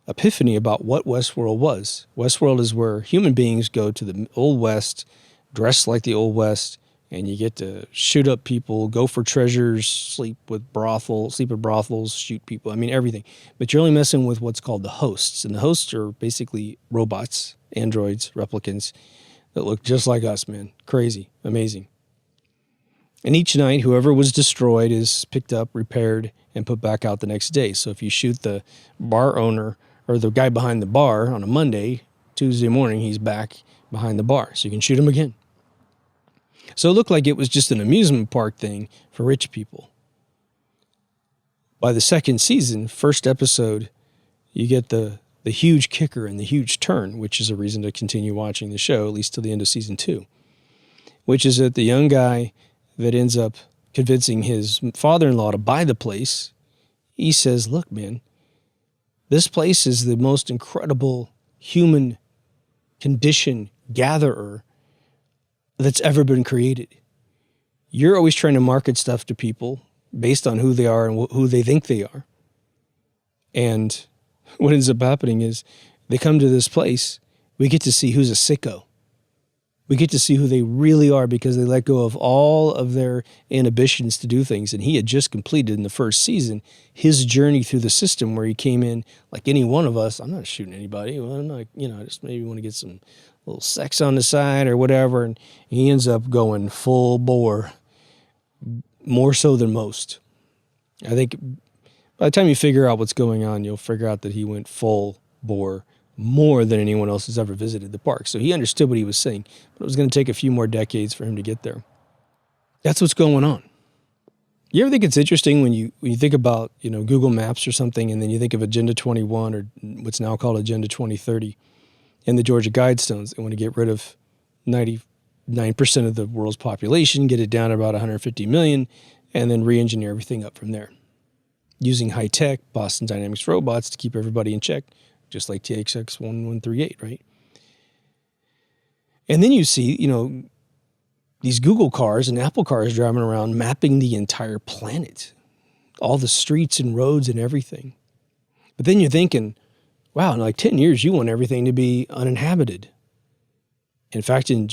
epiphany about what Westworld was. Westworld is where human beings go to the Old West, dress like the Old West, and you get to shoot up people, go for treasures, sleep at brothels, shoot people. I mean, everything. But you're only messing with what's called the hosts. And the hosts are basically robots, androids, replicants that look just like us, man. Crazy. Amazing. And each night, whoever was destroyed is picked up, repaired, and put back out the next day. So if you shoot the bar owner or the guy behind the bar on a Monday, Tuesday morning, he's back behind the bar. So you can shoot him again. So it looked like it was just an amusement park thing for rich people. By the second season, first episode, you get the huge kicker and the huge turn, which is a reason to continue watching the show, at least till the end of season 2, which is that the young guy that ends up convincing his father-in-law to buy the place, he says, look, man, this place is the most incredible human condition gatherer that's ever been created. You're always trying to market stuff to people based on who they are and who they think they are. And what ends up happening is they come to this place, we get to see who's a sicko. We get to see who they really are because they let go of all of their inhibitions to do things. And he had just completed in the first season his journey through the system where he came in like any one of us. I'm not shooting anybody. Well, I'm not, I just maybe want to get some little sex on the side or whatever. And he ends up going full bore, more so than most. I think by the time you figure out what's going on, you'll figure out that he went full bore more than anyone else has ever visited the park. So he understood what he was saying, but it was going to take a few more decades for him to get there. That's what's going on. You ever think it's interesting when you think about, Google Maps or something, and then you think of Agenda 21 or what's now called Agenda 2030 and the Georgia Guidestones. They want to get rid of 99% of the world's population, get it down to about 150 million, and then re-engineer everything up from there. Using high-tech Boston Dynamics robots to keep everybody in check, just like TXX 1138, right? And then you see, these Google cars and Apple cars driving around mapping the entire planet, all the streets and roads and everything. But then you're thinking, wow, in like 10 years, you want everything to be uninhabited. In fact, in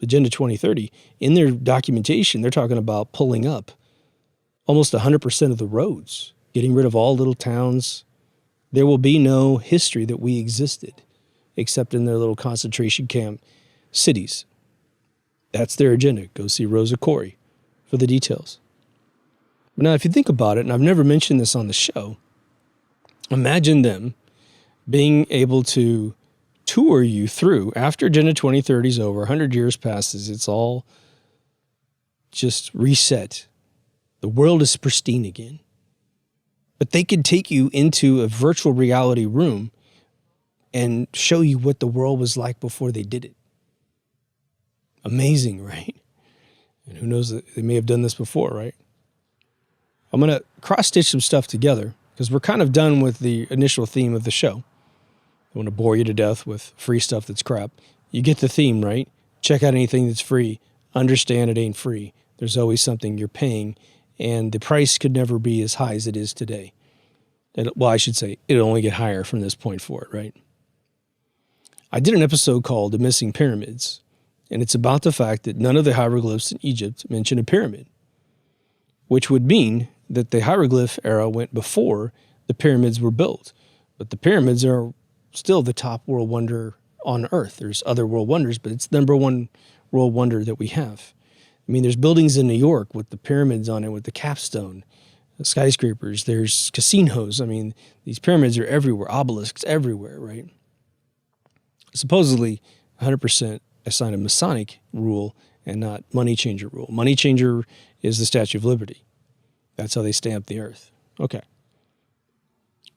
Agenda 2030, in their documentation, they're talking about pulling up almost 100% of the roads, getting rid of all little towns. There will be no history that we existed, except in their little concentration camp cities. That's their agenda. Go see Rosa Corey for the details. But now, if you think about it, and I've never mentioned this on the show, imagine them being able to tour you through, after Agenda 2030 is over, 100 years passes, it's all just reset. The world is pristine again. But they could take you into a virtual reality room and show you what the world was like before they did it. Amazing, right? And who knows, they may have done this before, right? I'm going to cross-stitch some stuff together because we're kind of done with the initial theme of the show. I want to bore you to death with free stuff that's crap. You get the theme, right? Check out anything that's free. Understand it ain't free. There's always something you're paying, and the price could never be as high as it is today. Well, I should say, it'll only get higher from this point forward, right? I did an episode called The Missing Pyramids, and it's about the fact that none of the hieroglyphs in Egypt mention a pyramid, which would mean that the hieroglyph era went before the pyramids were built. But the pyramids are still the top world wonder on Earth. There's other world wonders, but it's the number one world wonder that we have. I mean, there's buildings in New York with the pyramids on it, with the capstone, the skyscrapers, there's casinos. I mean, these pyramids are everywhere, obelisks everywhere, right? Supposedly, 100% a sign of Masonic rule and not money changer rule. Money changer is the Statue of Liberty. That's how they stamp the earth. Okay.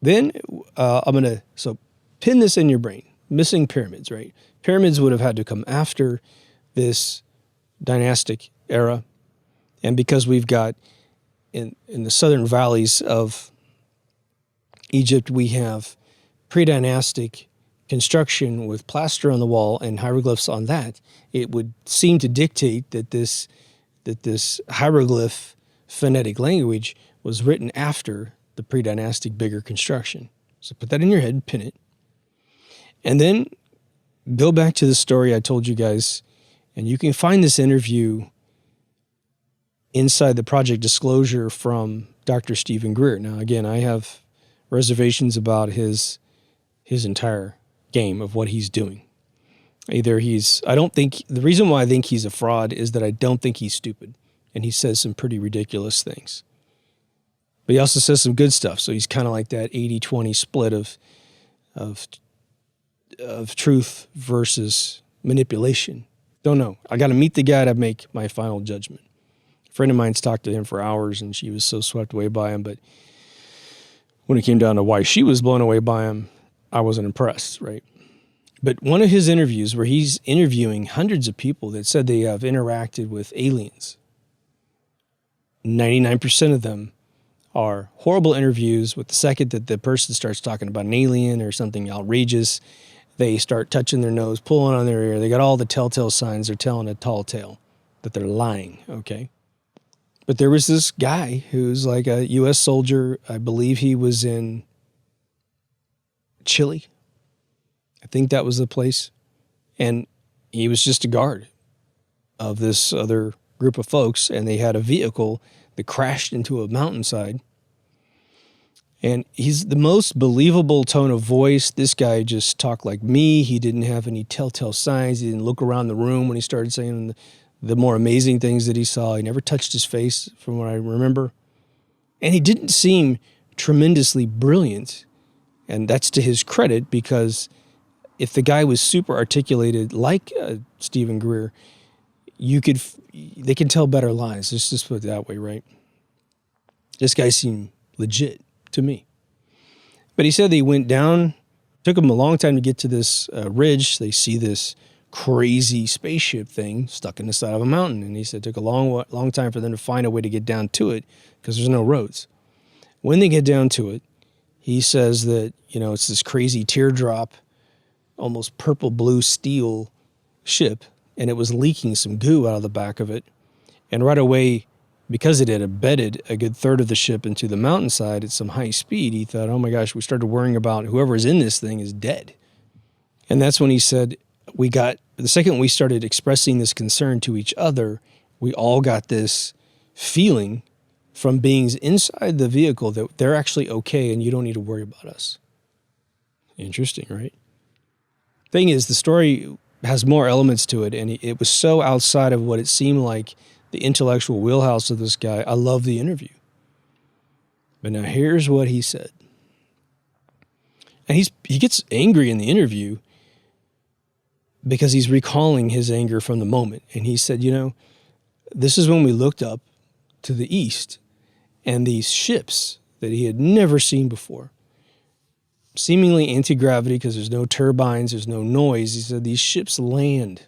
Then I'm going to pin this in your brain. Missing pyramids, right? Pyramids would have had to come after this dynastic era. And because we've got in the southern valleys of Egypt, we have pre-dynastic construction with plaster on the wall and hieroglyphs on that, it would seem to dictate that this hieroglyph phonetic language was written after the pre-dynastic bigger construction. So put that in your head, pin it. And then go back to the story I told you guys, and you can find this interview inside the Project Disclosure from Dr. Stephen Greer. Now, again, I have reservations about his entire game of what he's doing. The reason why I think he's a fraud is that I don't think he's stupid, and he says some pretty ridiculous things. But he also says some good stuff, so he's kind of like that 80-20 split of truth versus manipulation. Don't know. I got to meet the guy to make my final judgment. A friend of mine's talked to him for hours, and she was so swept away by him. But when it came down to why she was blown away by him, I wasn't impressed, right? But one of his interviews where he's interviewing hundreds of people that said they have interacted with aliens, 99% of them are horrible interviews. With the second that the person starts talking about an alien or something outrageous, they start touching their nose, pulling on their ear. They got all the telltale signs. They're telling a tall tale that they're lying, okay? But there was this guy who's like a U.S. soldier. I believe he was in Chile. I think that was the place. And he was just a guard of this other group of folks, and they had a vehicle that crashed into a mountainside. And he's the most believable tone of voice. This guy just talked like me. He didn't have any telltale signs. He didn't look around the room when he started saying the more amazing things that he saw. He never touched his face, from what I remember. And he didn't seem tremendously brilliant. And that's to his credit, because if the guy was super articulated like Stephen Greer, they can tell better lies. Let's just put it that way, right? This guy seemed legit to me. But he said they went down, took him a long time to get to this ridge. They see this crazy spaceship thing stuck in the side of a mountain. And he said it took a long time for them to find a way to get down to it because there's no roads. When they get down to it, he says that, it's this crazy teardrop, almost purple blue steel ship, and it was leaking some goo out of the back of it. And right away, because it had embedded a good third of the ship into the mountainside at some high speed, he thought, oh my gosh, we started worrying about whoever's in this thing is dead. And that's when he said, the second we started expressing this concern to each other, we all got this feeling from beings inside the vehicle that they're actually okay and you don't need to worry about us. Interesting, right? Thing is, the story has more elements to it, and it was so outside of what it seemed like the intellectual wheelhouse of this guy. I love the interview. But now here's what he said. And he gets angry in the interview because he's recalling his anger from the moment. And he said, this is when we looked up to the east, and these ships that he had never seen before, seemingly anti-gravity because there's no turbines, there's no noise. He said these ships land.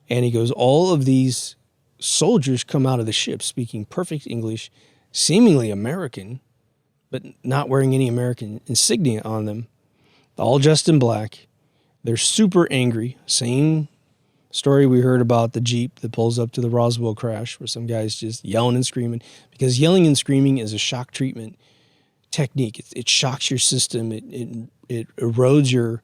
And he goes, all of these soldiers come out of the ship speaking perfect English, seemingly American, but not wearing any American insignia on them, all dressed in black. They're super angry. Same story we heard about the Jeep that pulls up to the Roswell crash, where some guy's just yelling and screaming, because yelling and screaming is a shock treatment technique. It shocks your system. It erodes your,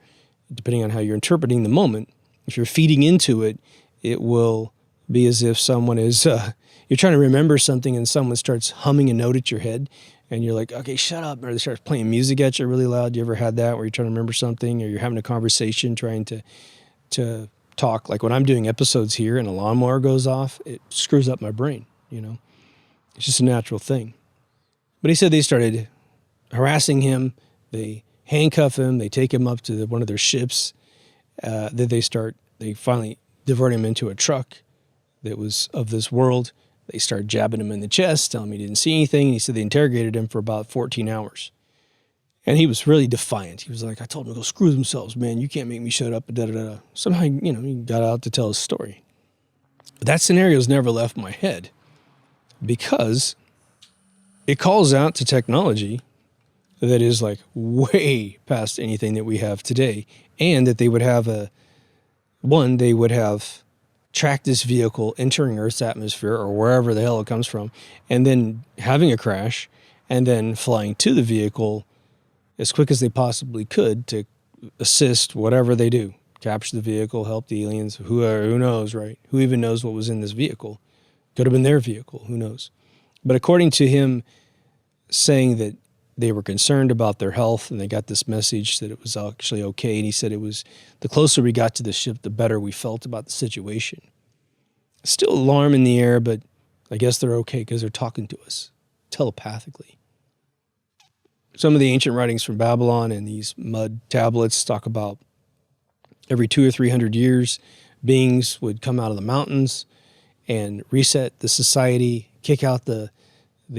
depending on how you're interpreting the moment. If you're feeding into it, it will be as if someone is, you're trying to remember something and someone starts humming a note at your head and you're like, okay, shut up. Or they start playing music at you really loud. You ever had that where you're trying to remember something, or you're having a conversation trying to talk? Like when I'm doing episodes here and a lawnmower goes off, it screws up my brain, It's just a natural thing. But he said they started harassing him. They handcuff him. They take him up to one of their ships. They finally divert him into a truck that was of this world. They started jabbing him in the chest, telling him he didn't see anything. And he said they interrogated him for about 14 hours. And he was really defiant. He was like, I told them to go screw themselves, man. You can't make me shut up. Da-da-da-da. Somehow, he got out to tell his story. But that scenario's never left my head because it calls out to technology that is like way past anything that we have today. And that they would have they would have tracked this vehicle entering Earth's atmosphere or wherever the hell it comes from, and then having a crash, and then flying to the vehicle as quick as they possibly could to assist whatever they do. Capture the vehicle, help the aliens, who knows, right? Who even knows what was in this vehicle? Could have been their vehicle, who knows? But according to him saying that they were concerned about their health and they got this message that it was actually okay. And he said it was the closer we got to the ship, the better we felt about the situation. Still alarm in the air, but I guess they're okay because they're talking to us telepathically. Some of the ancient writings from Babylon and these mud tablets talk about every 200 or 300 years, beings would come out of the mountains and reset the society, kick out the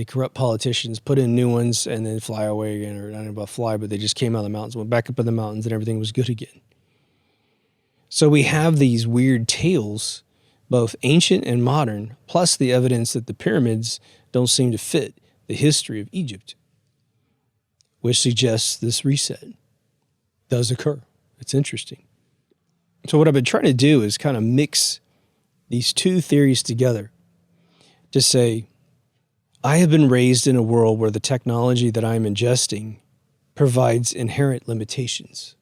corrupt politicians, put in new ones, and then fly away again. Or I don't know about fly, but they just came out of the mountains, went back up in the mountains, and everything was good again. So we have these weird tales, both ancient and modern, plus the evidence that the pyramids don't seem to fit the history of Egypt, which suggests this reset does occur. It's interesting. So what I've been trying to do is kind of mix these two theories together to say, I have been raised in a world where the technology that I'm ingesting provides inherent limitations,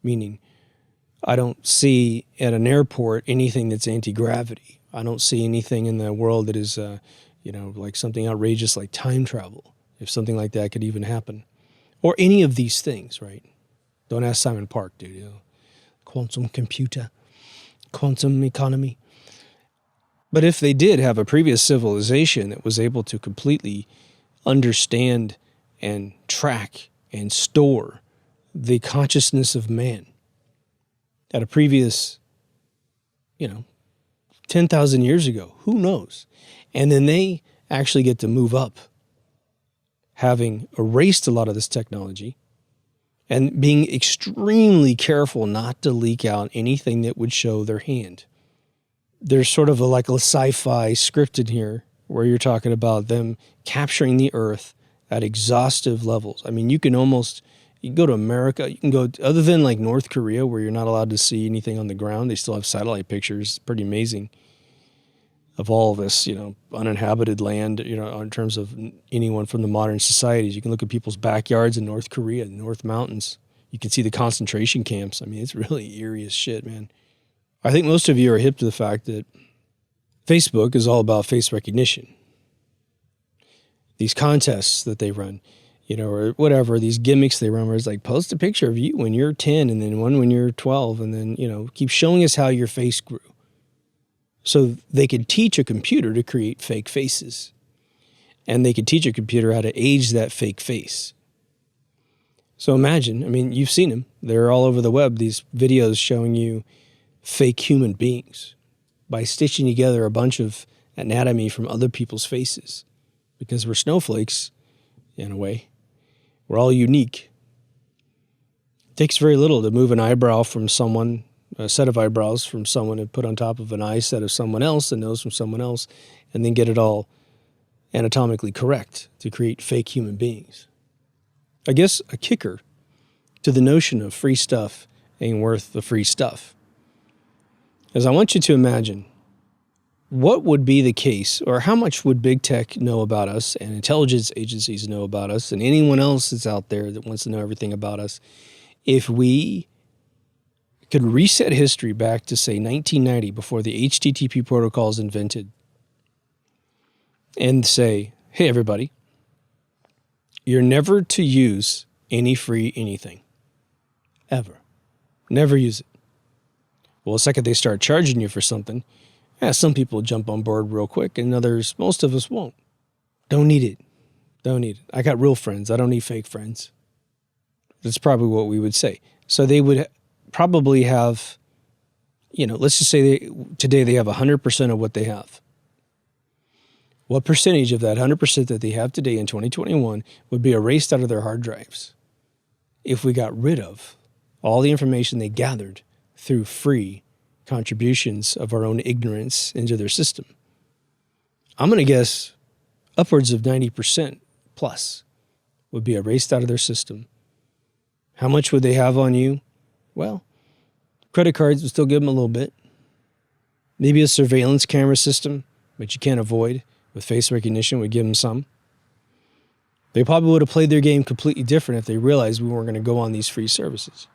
meaning I don't see at an airport anything that's anti-gravity. I don't see anything in the world that is, like something outrageous like time travel, if something like that could even happen. Or any of these things, right? Don't ask Simon Park, dude. Quantum computer, quantum economy. But if they did have a previous civilization that was able to completely understand and track and store the consciousness of man at a previous, 10,000 years ago, who knows? And then they actually get to move up, having erased a lot of this technology and being extremely careful not to leak out anything that would show their hand. There's sort of like a sci-fi script in here where you're talking about them capturing the earth at exhaustive levels. I mean, you can go to America, you can go, other than like North Korea where you're not allowed to see anything on the ground. They still have satellite pictures. It's pretty amazing of all of this, uninhabited land, in terms of anyone from the modern societies. You can look at people's backyards in North Korea, the North Mountains. You can see the concentration camps. I mean, it's really eerie as shit, man. I think most of you are hip to the fact that Facebook is all about face recognition. These contests that they run, or whatever, these gimmicks they run where it's like, post a picture of you when you're 10 and then one when you're 12 and then, keep showing us how your face grew. So they could teach a computer to create fake faces. And they could teach a computer how to age that fake face. So imagine, you've seen them. They're all over the web, these videos showing you fake human beings by stitching together a bunch of anatomy from other people's faces. Because we're snowflakes, in a way. We're all unique. It takes very little to move an eyebrow from someone, a set of eyebrows from someone, and put on top of an eye set of someone else, a nose from someone else, and then get it all anatomically correct to create fake human beings. I guess a kicker to the notion of free stuff ain't worth the free stuff is I want you to imagine what would be the case, or how much would big tech know about us and intelligence agencies know about us and anyone else that's out there that wants to know everything about us if we could reset history back to, say, 1990, before the HTTP protocol is invented, and say, hey, everybody, you're never to use any free anything. Ever. Never use it. Well, the second they start charging you for something, some people jump on board real quick, and most of us won't. Don't need it. Don't need it. I got real friends. I don't need fake friends. That's probably what we would say. So they would probably have, let's just say today they have 100% of what they have. What percentage of that 100% that they have today in 2021 would be erased out of their hard drives if we got rid of all the information they gathered through free contributions of our own ignorance into their system? I'm going to guess upwards of 90% plus would be erased out of their system. How much would they have on you? Well, credit cards would still give them a little bit. Maybe a surveillance camera system, which you can't avoid with face recognition, would give them some. They probably would have played their game completely different if they realized we weren't going to go on these free services.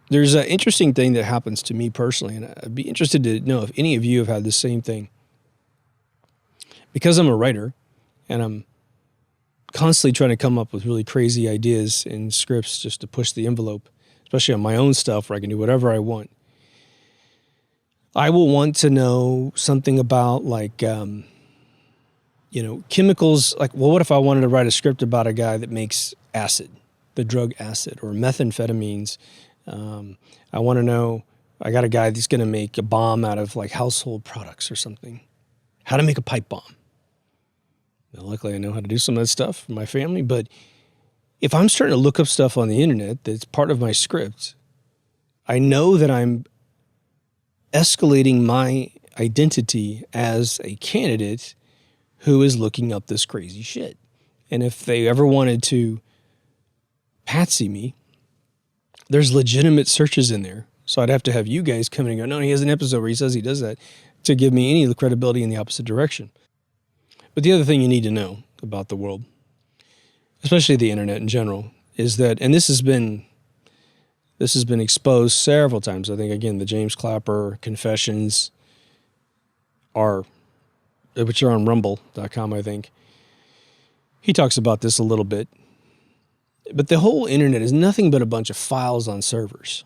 There's an interesting thing that happens to me personally, and I'd be interested to know if any of you have had the same thing. Because I'm a writer, and I'm constantly trying to come up with really crazy ideas and scripts just to push the envelope, especially on my own stuff where I can do whatever I want. I will want to know something about chemicals. Like, well, what if I wanted to write a script about a guy that makes acid, the drug acid, or methamphetamines? I want to know, I got a guy that's going to make a bomb out of like household products or something. how to make a pipe bomb. Now, luckily, I know how to do some of that stuff for my family, but if I'm starting to look up stuff on the internet that's part of my script, I know that I'm escalating my identity as a candidate who is looking up this crazy shit. And if they ever wanted to patsy me, there's legitimate searches in there. So I'd have to have you guys come in and go, no, he has an episode where he says he does that, to give me any credibility in the opposite direction. But the other thing you need to know about the world, especially the internet in general, is that, and this has been exposed several times. I think, again, the James Clapper confessions which are on rumble.com, I think. He talks about this a little bit. But the whole internet is nothing but a bunch of files on servers.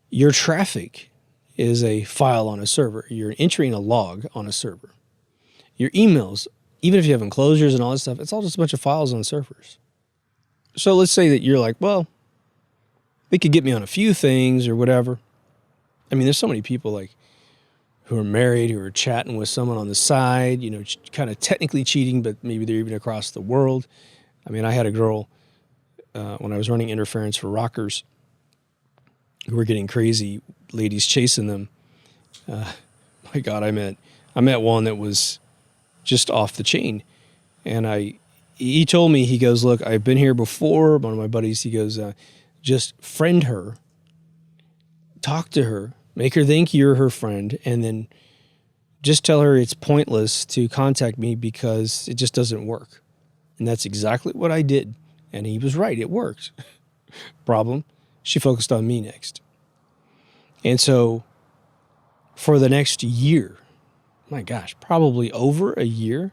Your traffic is a file on a server. You're entering a log on a server. Your emails, even if you have enclosures and all that stuff, it's all just a bunch of files on servers. So let's say that you're like, well, they could get me on a few things or whatever. I mean, there's so many people like who are married, who are chatting with someone on the side, you know, kind of technically cheating, but maybe they're even across the world. I mean, I had a girl when I was running interference for rockers who were getting crazy, ladies chasing them. My God, I met one that was just off the chain. And he told me, he goes, look, I've been here before. One of my buddies, he goes, just friend her, talk to her, make her think you're her friend, and then just tell her it's pointless to contact me because it just doesn't work. And that's exactly what I did. And he was right. It worked. Problem, she focused on me next. And so for the next year, my gosh, probably over a year,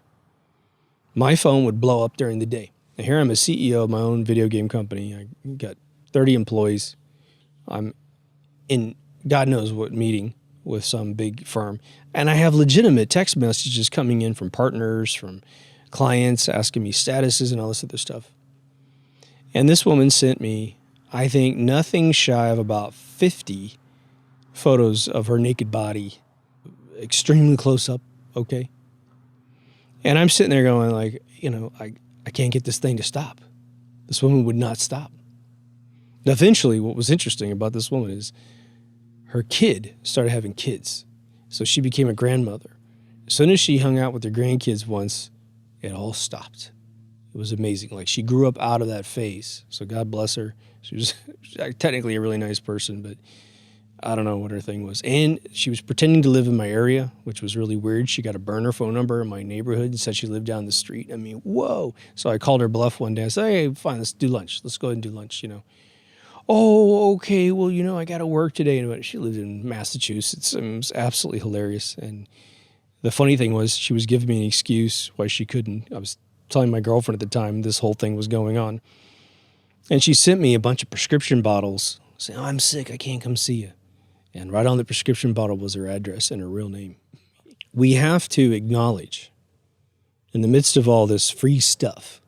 my phone would blow up during the day. Now, here I'm a CEO of my own video game company. I got 30 employees. I'm in God knows what meeting with some big firm. And I have legitimate text messages coming in from partners, from clients asking me statuses and all this other stuff. And this woman sent me, I think, nothing shy of about 50 photos of her naked body, extremely close up, okay? And I'm sitting there going like, you know, I can't get this thing to stop. This woman would not stop. Now, eventually, what was interesting about this woman is her kid started having kids. So she became a grandmother. As soon as she hung out with her grandkids once, it all stopped. It was amazing. Like, she grew up out of that phase. So God bless her. She was technically a really nice person, but I don't know what her thing was. And she was pretending to live in my area, which was really weird. She got a burner phone number in my neighborhood and said she lived down the street. I mean, whoa. So I called her bluff one day. I said, hey, fine, let's do lunch. Let's go ahead and do lunch, you know. Oh, okay, well, you know, I got to work today. And she lived in Massachusetts. It was absolutely hilarious. And the funny thing was, she was giving me an excuse why she couldn't. I was telling my girlfriend at the time this whole thing was going on. And she sent me a bunch of prescription bottles saying, oh, I'm sick, I can't come see you. And right on the prescription bottle was her address and her real name. We have to acknowledge, in the midst of all this free stuff,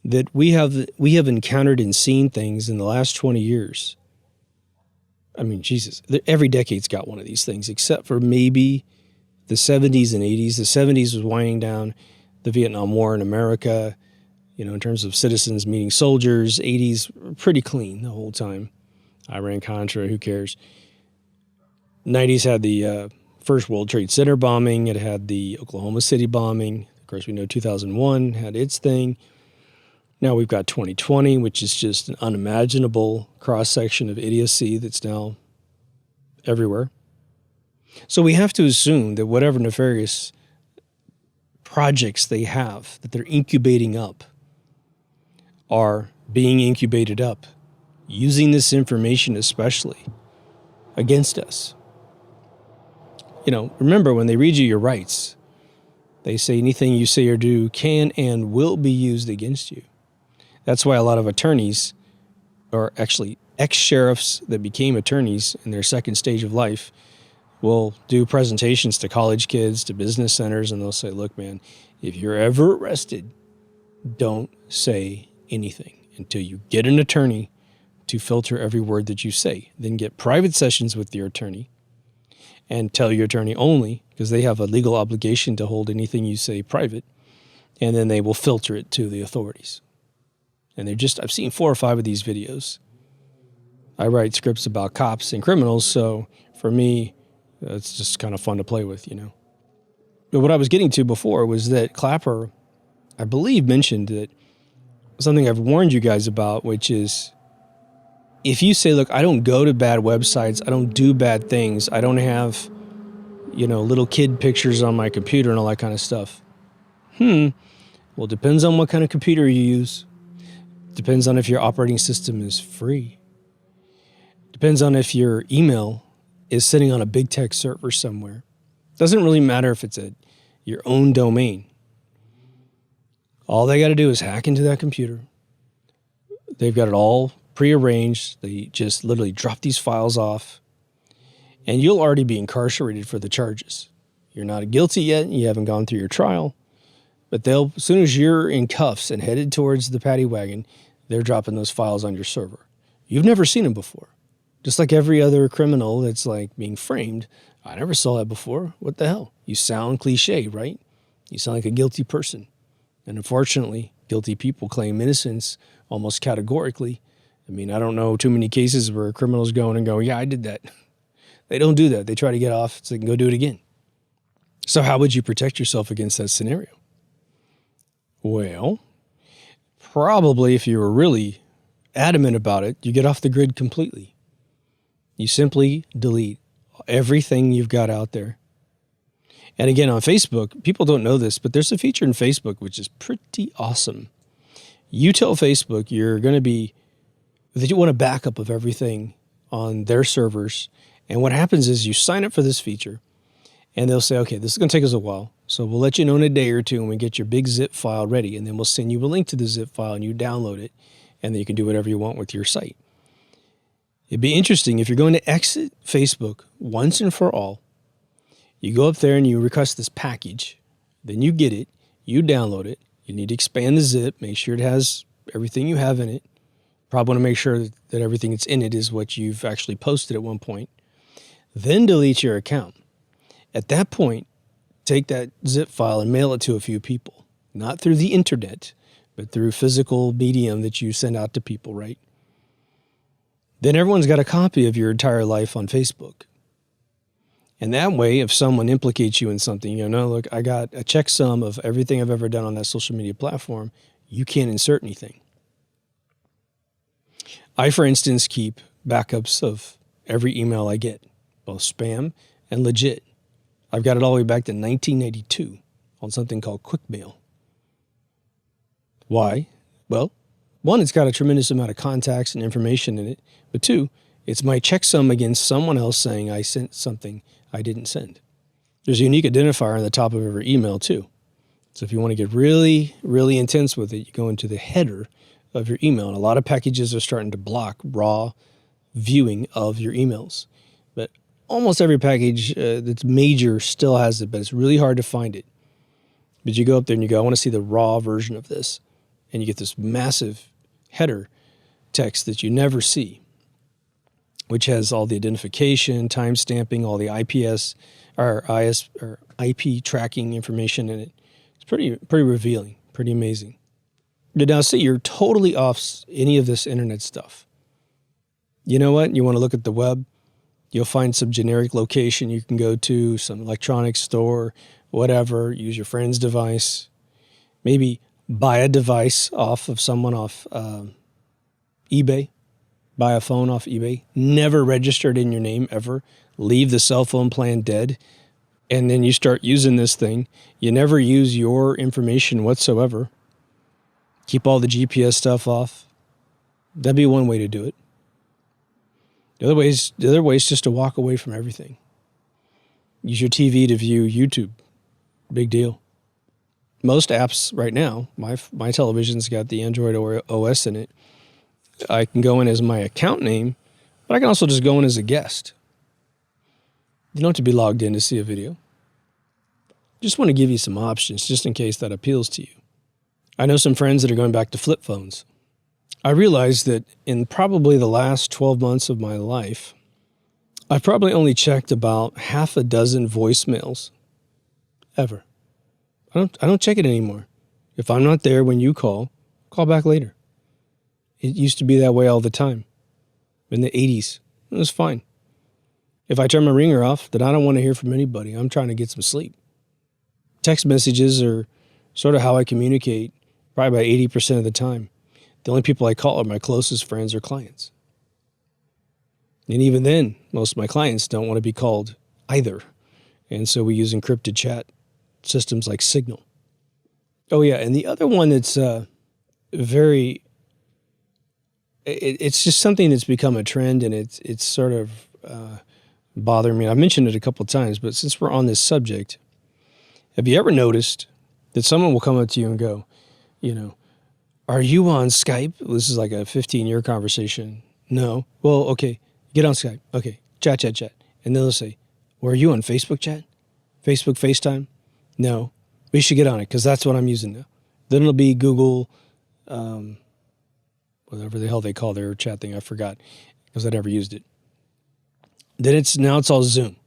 that we have encountered and seen things in the last 20 years. I mean, Jesus, every decade's got one of these things, except for maybe the 70s and 80s. The 70s was winding down the Vietnam War in America, you know, in terms of citizens meeting soldiers. 80s, pretty clean the whole time. Iran-Contra, who cares? 90s had the first World Trade Center bombing. It had the Oklahoma City bombing. Of course, we know 2001 had its thing. Now we've got 2020, which is just an unimaginable cross-section of idiocy that's now everywhere. So we have to assume that whatever nefarious projects they have that they're incubating up are being incubated up, using this information especially against us. You know, remember, when they read you your rights, they say anything you say or do can and will be used against you. That's why a lot of attorneys, or actually ex-sheriffs that became attorneys in their second stage of life, will do presentations to college kids, to business centers, and they'll say, look, man, if you're ever arrested, don't say anything until you get an attorney to filter every word that you say. Then get private sessions with your attorney and tell your attorney only because they have a legal obligation to hold anything you say private, and then they will filter it to the authorities. And I've seen 4 or 5 of these videos. I write scripts about cops and criminals, so for me, it's just kind of fun to play with, But what I was getting to before was that Clapper, I believe, mentioned that something I've warned you guys about, which is if you say, look, I don't go to bad websites, I don't do bad things, I don't have, little kid pictures on my computer and all that kind of stuff. Well, it depends on what kind of computer you use. Depends on if your operating system is free. Depends on if your email is sitting on a big tech server somewhere. Doesn't really matter if it's your own domain. All they got to do is hack into that computer. They've got it all prearranged. They just literally drop these files off, and you'll already be incarcerated for the charges. You're not guilty yet. You haven't gone through your trial, but as soon as you're in cuffs and headed towards the paddy wagon, they're dropping those files on your server. You've never seen them before. Just like every other criminal that's like being framed. I never saw that before. What the hell? You sound cliche, right? You sound like a guilty person. And unfortunately, guilty people claim innocence almost categorically. I don't know too many cases where criminals go in and go, yeah, I did that. They don't do that. They try to get off so they can go do it again. So how would you protect yourself against that scenario? Well, probably if you were really adamant about it, you get off the grid completely. You simply delete everything you've got out there. And again, on Facebook, people don't know this, but there's a feature in Facebook which is pretty awesome. You tell Facebook that you want a backup of everything on their servers. And what happens is you sign up for this feature, and they'll say, okay, this is going to take us a while, so we'll let you know in a day or two when we get your big zip file ready, and then we'll send you a link to the zip file, and you download it, and then you can do whatever you want with your site. It'd be interesting if you're going to exit Facebook once and for all. You go up there and you request this package. Then you get it. You download it. You need to expand the zip. Make sure it has everything you have in it. Probably want to make sure that everything that's in it is what you've actually posted at one point. Then delete your account. At that point, take that zip file and mail it to a few people. Not through the internet, but through physical medium that you send out to people, right? Then everyone's got a copy of your entire life on Facebook. And that way, if someone implicates you in something, look, I got a checksum of everything I've ever done on that social media platform. You can't insert anything. I, for instance, keep backups of every email I get, both spam and legit. I've got it all the way back to 1992 on something called QuickMail. Why? Well, 1, it's got a tremendous amount of contacts and information in it. But 2, it's my checksum against someone else saying I sent something I didn't send. There's a unique identifier on the top of every email too. So if you want to get really, really intense with it, you go into the header of your email. And a lot of packages are starting to block raw viewing of your emails. But almost every package that's major still has it, but it's really hard to find it. But you go up there and you go, I want to see the raw version of this. And you get this massive header text that you never see, which has all the identification, time stamping, all the IPS or IP tracking information in it. It's pretty revealing, pretty amazing. Now, say you're totally off any of this internet stuff. You know what? You want to look at the web. You'll find some generic location you can go to, some electronics store, whatever. Use your friend's device. Maybe buy a device off of someone off eBay. Buy a phone off eBay. Never registered in your name ever. Leave the cell phone plan dead. And then you start using this thing. You never use your information whatsoever. Keep all the GPS stuff off. That'd be one way to do it. The other way is just to walk away from everything. Use your TV to view YouTube. Big deal. Most apps right now, my television's got the Android OS in it. I can go in as my account name, but I can also just go in as a guest. You don't have to be logged in to see a video. Just want to give you some options just in case that appeals to you. I know some friends that are going back to flip phones. I realized that in probably the last 12 months of my life, I've probably only checked about half a dozen voicemails ever. I don't check it anymore. If I'm not there when you call back later. It used to be that way all the time. In the 80s, it was fine. If I turn my ringer off, then I don't want to hear from anybody. I'm trying to get some sleep. Text messages are sort of how I communicate probably about 80% of the time. The only people I call are my closest friends or clients. And even then, most of my clients don't want to be called either. And so we use encrypted chat systems like Signal. Oh, yeah. And the other one that's it's just something that's become a trend, and it's sort of bothering me. I've mentioned it a couple of times, but since we're on this subject, have you ever noticed that someone will come up to you and go, are you on Skype? This is like a 15-year conversation. No. Well, okay, get on Skype. Okay, chat. And then they'll say, well, are you on Facebook chat? Facebook FaceTime? No. We should get on it because that's what I'm using now. Then it'll be Google, whatever the hell they call their chat thing. I forgot because I never used it. Then now it's all Zoom.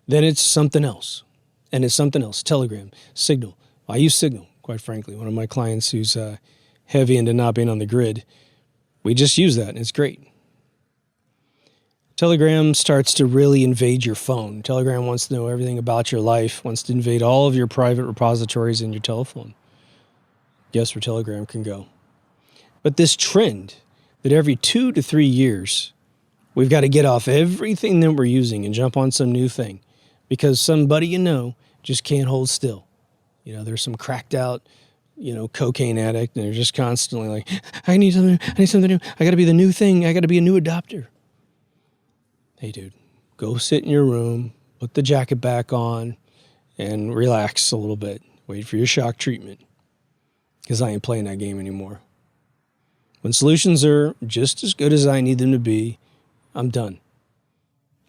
Then it's something else. And it's something else. Telegram, Signal. I use Signal, quite frankly. One of my clients who's heavy into not being on the grid, we just use that, and it's great. Telegram starts to really invade your phone. Telegram wants to know everything about your life, wants to invade all of your private repositories in your telephone. Guess where Telegram can go. But this trend that every 2 to 3 years, we've got to get off everything that we're using and jump on some new thing because somebody just can't hold still. There's some cracked out, cocaine addict, and they're just constantly like, I need something new. I got to be the new thing. I got to be a new adopter. Hey, dude, go sit in your room, put the jacket back on, and relax a little bit. Wait for your shock treatment because I ain't playing that game anymore. When solutions are just as good as I need them to be, I'm done.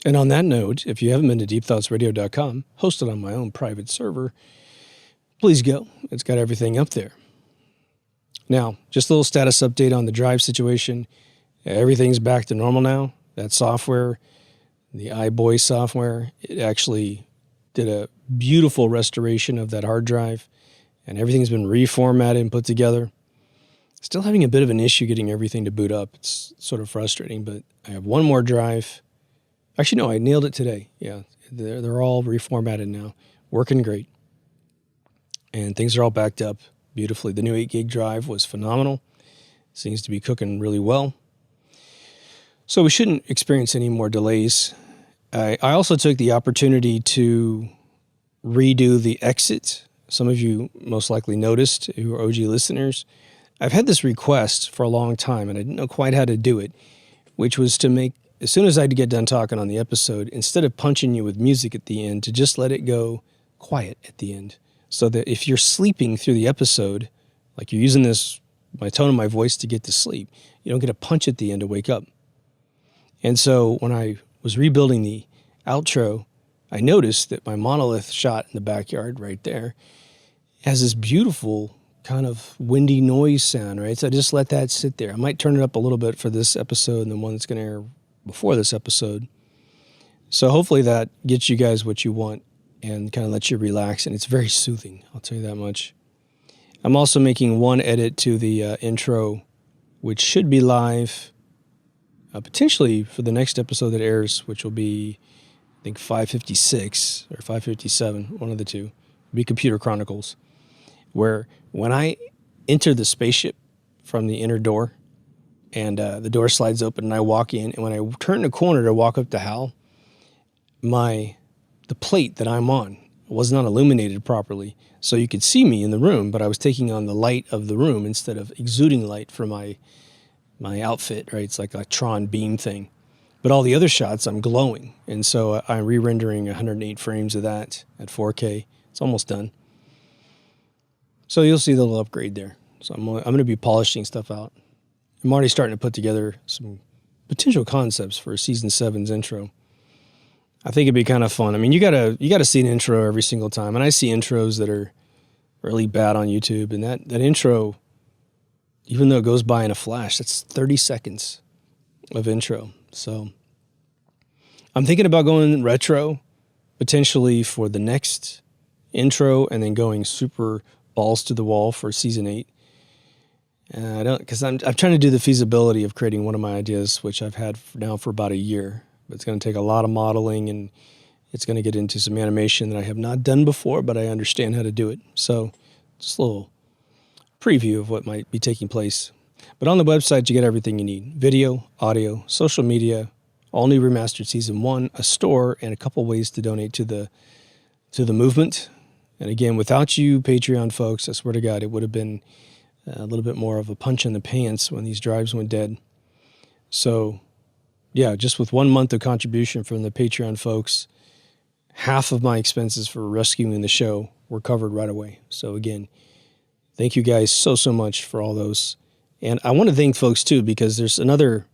And on that note, if you haven't been to deepthoughtsradio.com, hosted on my own private server, please go. It's got everything up there. Now, just a little status update on the drive situation. Everything's back to normal now. That software, the iBoy software, it actually did a beautiful restoration of that hard drive, and everything's been reformatted and put together. Still having a bit of an issue getting everything to boot up. It's sort of frustrating, but I have one more drive. Actually, no, I nailed it today. Yeah, they're all reformatted now. Working great. And things are all backed up beautifully. The new 8 gig drive was phenomenal. Seems to be cooking really well. So we shouldn't experience any more delays. I also took the opportunity to redo the exit. Some of you most likely noticed who are OG listeners. I've had this request for a long time, and I didn't know quite how to do it, which was to make, as soon as I'd get done talking on the episode, instead of punching you with music at the end, to just let it go quiet at the end. So that if you're sleeping through the episode, like you're using my tone of my voice to get to sleep, you don't get a punch at the end to wake up. And so when I was rebuilding the outro, I noticed that my monolith shot in the backyard right there has this beautiful kind of windy noise sound, right? So I just let that sit there. I might turn it up a little bit for this episode and the one that's going to air before this episode. So hopefully that gets you guys what you want and kind of lets you relax, and it's very soothing, I'll tell you that much. I'm also making one edit to the intro, which should be live potentially for the next episode that airs, which will be, I think, 556 or 557, one of the two. It'll be Computer Chronicles, where when I enter the spaceship from the inner door and the door slides open and I walk in, and when I turn the corner to walk up to Hal, the plate that I'm on was not illuminated properly, so you could see me in the room, but I was taking on the light of the room instead of exuding light from my outfit, right? It's like a Tron beam thing. But all the other shots, I'm glowing, and so I'm re-rendering 108 frames of that at 4K. It's almost done. So you'll see the little upgrade there. So I'm going to be polishing stuff out. I'm already starting to put together some potential concepts for Season 7's intro. I think it'd be kind of fun. I mean, you gotta see an intro every single time, and I see intros that are really bad on YouTube, and that intro, even though it goes by in a flash, that's 30 seconds of intro. So I'm thinking about going retro, potentially for the next, intro and then going super balls to the wall for season 8. I don't, because I'm trying to do the feasibility of creating one of my ideas, which I've had now for about a year. But it's going to take a lot of modeling, and it's going to get into some animation that I have not done before, but I understand how to do it. So just a little preview of what might be taking place. But on the website, you get everything you need: video, audio, social media, all new remastered season 1, a store, and a couple ways to donate to the movement. And again, without you Patreon folks, I swear to God, it would have been a little bit more of a punch in the pants when these drives went dead. So yeah, just with 1 month of contribution from the Patreon folks, half of my expenses for rescuing the show were covered right away. So again, thank you guys so much for all those. And I want to thank folks too, because there's another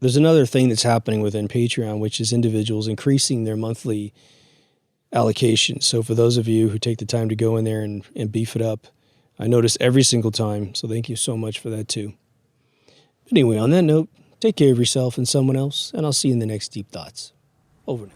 thing that's happening within Patreon, which is individuals increasing their monthly allocation. So for those of you who take the time to go in there and beef it up, I notice every single time. So thank you so much for that too. Anyway, on that note, take care of yourself and someone else, and I'll see you in the next Deep Thoughts. Over now.